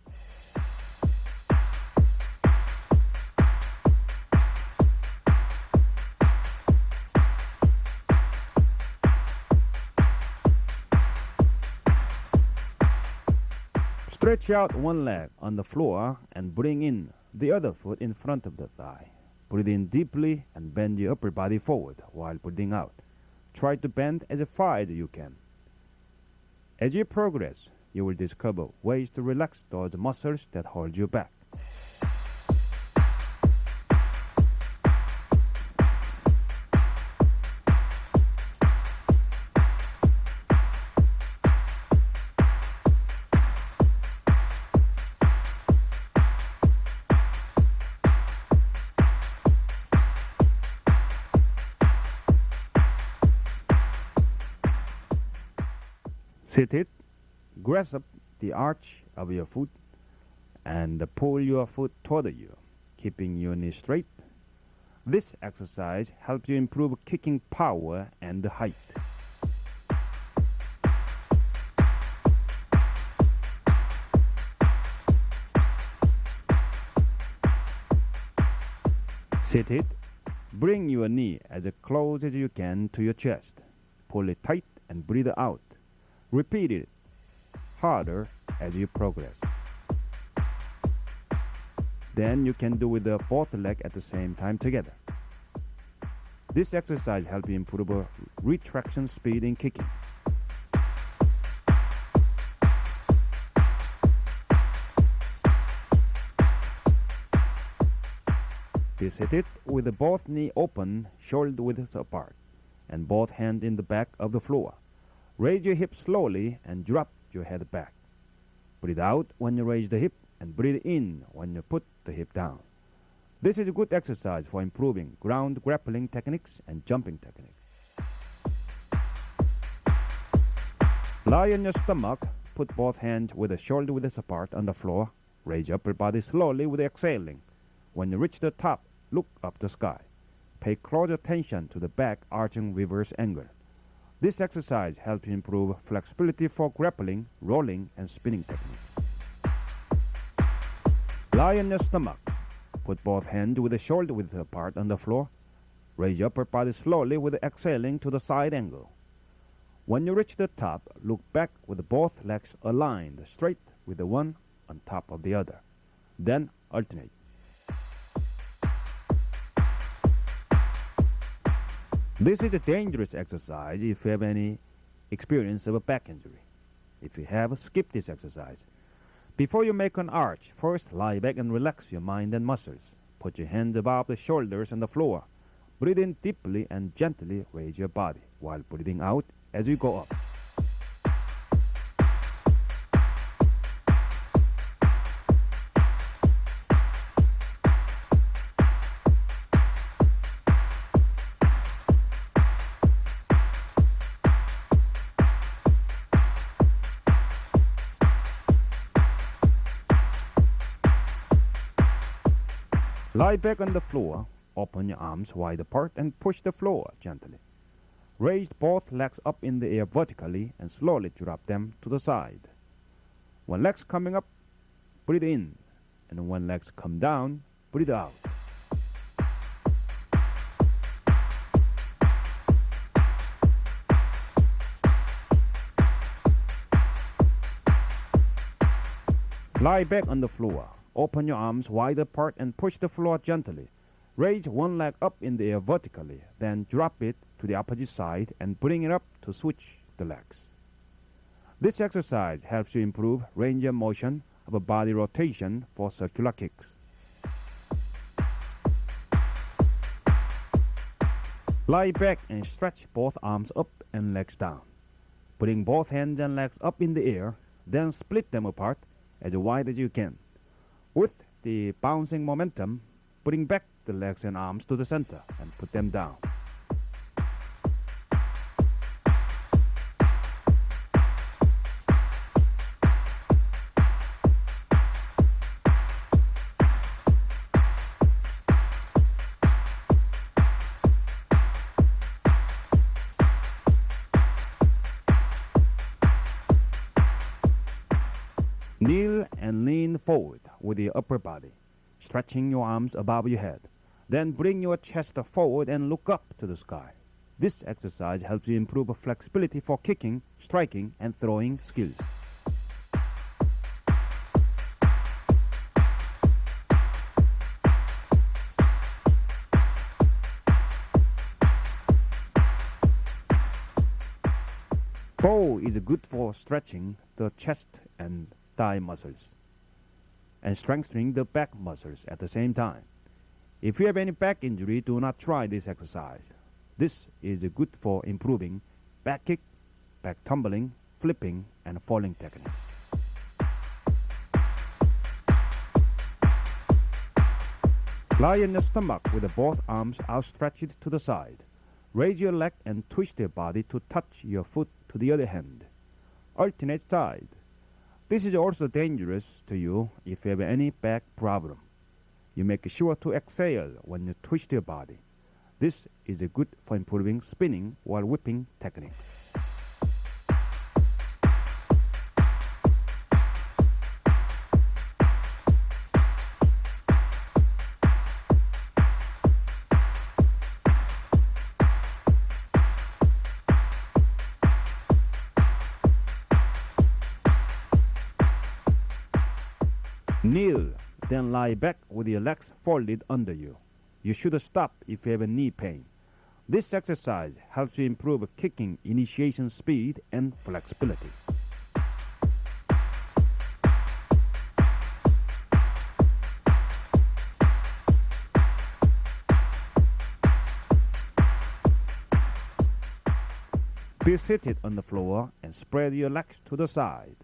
S1: Stretch out one leg on the floor and bring in the other foot in front of the thigh. Breathe in deeply and bend your upper body forward while breathing out. Try to bend as far as you can. As you progress, you will discover ways to relax those muscles that hold you back. Sit it, grasp the arch of your foot and pull your foot toward you, keeping your knee straight. This exercise helps you improve kicking power and height. Sit it, bring your knee as close as you can to your chest. Pull it tight and breathe out. Repeat it harder as you progress. Then you can do with both legs at the same time together. This exercise helps you improve retraction speed in kicking. Sit it with both knees open, shoulder width apart, and both hands in the back of the floor. Raise your hip slowly and drop your head back. Breathe out when you raise the hip and breathe in when you put the hip down. This is a good exercise for improving ground grappling techniques and jumping techniques. Lie on your stomach, put both hands with the shoulder width apart on the floor. Raise your upper body slowly with exhaling. When you reach the top, look up the sky. Pay close attention to the back arching reverse angle. This exercise helps you improve flexibility for grappling, rolling, and spinning techniques. Lie on your stomach. Put both hands with the shoulder width apart on the floor. Raise your upper body slowly with exhaling to the side angle. When you reach the top, look back with both legs aligned straight with the one on top of the other. Then alternate. This is a dangerous exercise if you have any experience of a back injury. If you have, skip this exercise. Before you make an arch, first lie back and relax your mind and muscles. Put your hands above the shoulders on the floor. Breathe in deeply and gently raise your body while breathing out as you go up. Lie back on the floor, open your arms wide apart and push the floor gently. Raise both legs up in the air vertically and slowly drop them to the side. When legs coming up, breathe in, and when legs come down, breathe out. Lie back on the floor. Open your arms wide apart and push the floor gently. Raise one leg up in the air vertically, then drop it to the opposite side and bring it up to switch the legs. This exercise helps you improve range of motion of a body rotation for circular kicks. Lie back and stretch both arms up and legs down. Bring both hands and legs up in the air, then split them apart as wide as you can. With the bouncing momentum, bring back the legs and arms to the center and put them down. Kneel and lean forward with your upper body, stretching your arms above your head. Then bring your chest forward and look up to the sky. This exercise helps you improve flexibility for kicking, striking, and throwing skills. Bow is good for stretching the chest and thigh muscles and strengthening the back muscles at the same time. If you have any back injury, do not try this exercise. This is good for improving back kick, back tumbling, flipping, and falling techniques. Lie on your stomach with both arms outstretched to the side. Raise your leg and twist your body to touch your foot to the other hand. Alternate side. This is also dangerous to you if you have any back problem. You make sure to exhale when you twist your body. This is good for improving spinning while whipping techniques. Kneel, then lie back with your legs folded under you. You should stop if you have a knee pain. This exercise helps you improve kicking initiation speed and flexibility. Be seated on the floor and spread your legs to the side.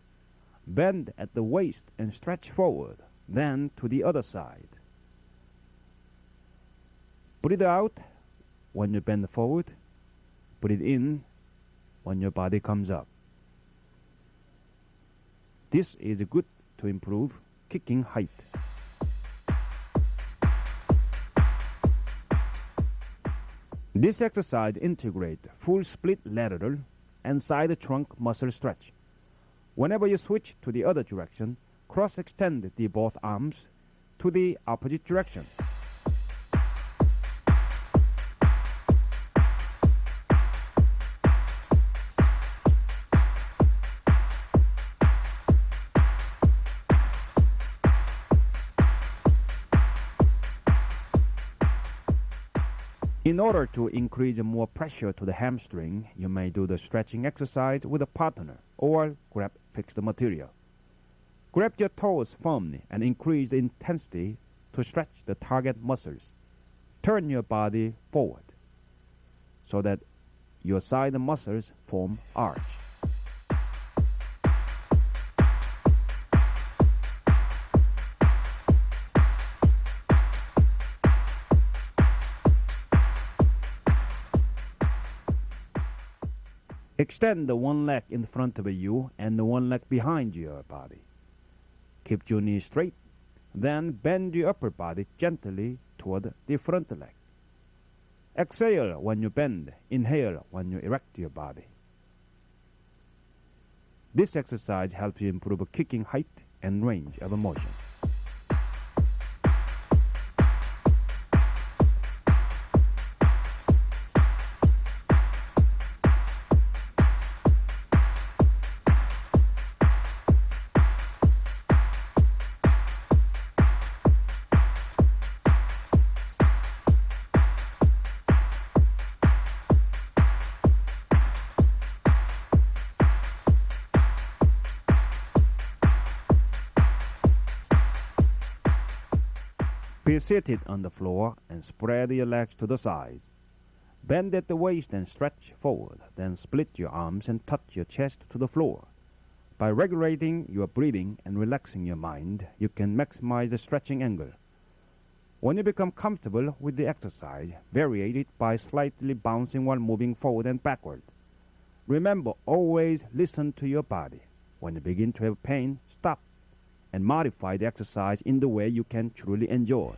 S1: Bend at the waist and stretch forward, then to the other side. Breathe out when you bend forward. Breathe in when your body comes up. This is good to improve kicking height. This exercise integrates full split lateral and side trunk muscle stretch. Whenever you switch to the other direction, cross-extend the both arms to the opposite direction. In order to increase more pressure to the hamstring, you may do the stretching exercise with a partner or grab fixed material. Grab your toes firmly and increase the intensity to stretch the target muscles. Turn your body forward so that your side muscles form arch. Extend the one leg in front of you and the one leg behind your body. Keep your knees straight, then bend your upper body gently toward the front leg. Exhale when you bend, inhale when you erect your body. This exercise helps you improve kicking height and range of motion. Be seated on the floor and spread your legs to the sides. Bend at the waist and stretch forward, then split your arms and touch your chest to the floor. By regulating your breathing and relaxing your mind, you can maximize the stretching angle. When you become comfortable with the exercise, vary it by slightly bouncing while moving forward and backward. Remember, always listen to your body. When you begin to have pain, stop and modify the exercise in the way you can truly enjoy.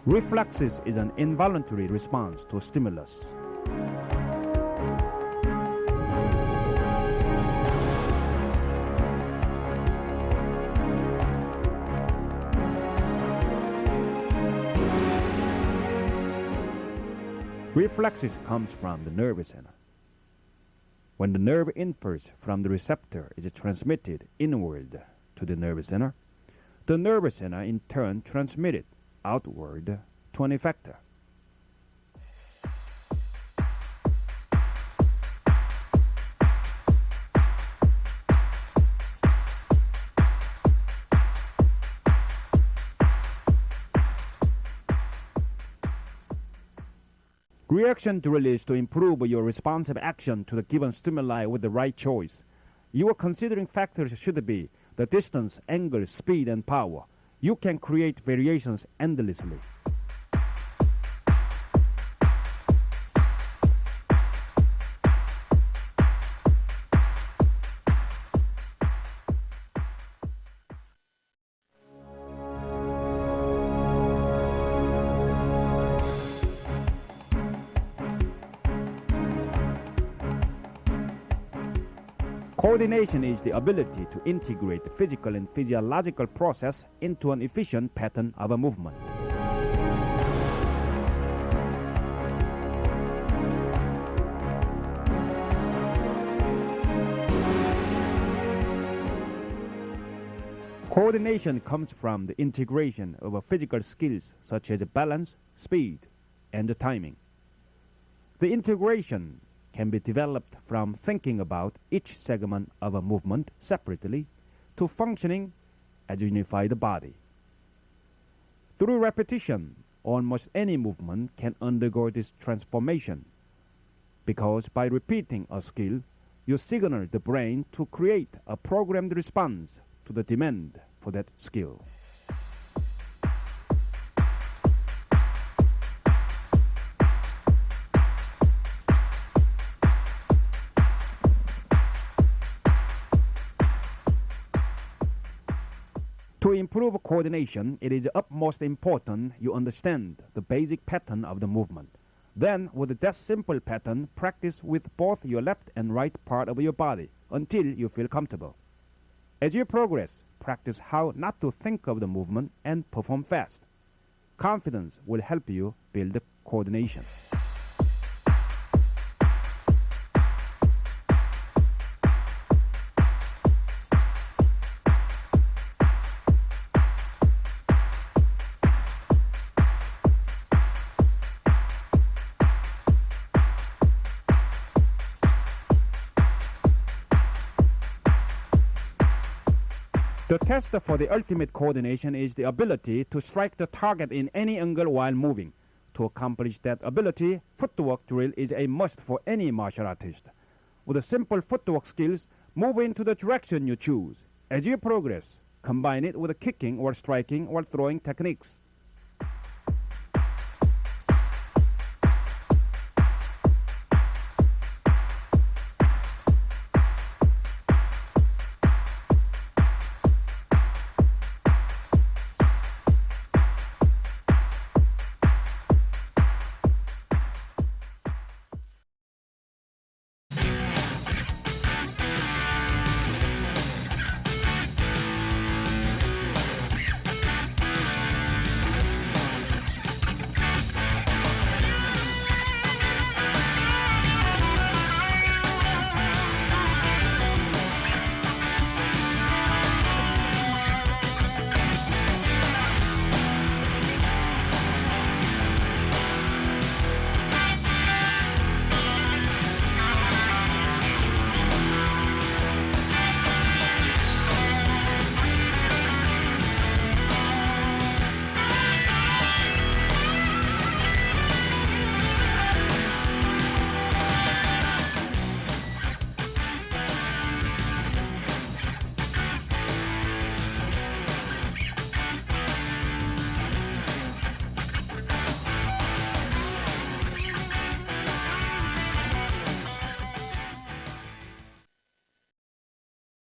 S1: Reflexes is an involuntary response to a stimulus. Reflexes comes from the nervous center. When the nerve impulse from the receptor is transmitted inward to the nervous center, the nervous center in turn transmits it outward to an effector. Reaction drill is to improve your responsive action to the given stimuli with the right choice. Your considering factors should be the distance, angle, speed, and power. You can create variations endlessly. Coordination is the ability to integrate the physical and physiological process into an efficient pattern of a movement. Coordination comes from the integration of physical skills such as balance, speed, and timing. The integration can be developed from thinking about each segment of a movement separately to functioning as a unified body. Through repetition, almost any movement can undergo this transformation, because by repeating a skill, you signal the brain to create a programmed response to the demand for that skill. improve coordination, it is utmost important you understand the basic pattern of the movement. Then, with that simple pattern, practice with both your left and right part of your body until you feel comfortable. As you progress, practice how not to think of the movement and perform fast. Confidence will help you build coordination. The test for the ultimate coordination is the ability to strike the target in any angle while moving. To accomplish that ability, footwork drill is a must for any martial artist. With the simple footwork skills, move into the direction you choose. As you progress, combine it with kicking or striking or throwing techniques.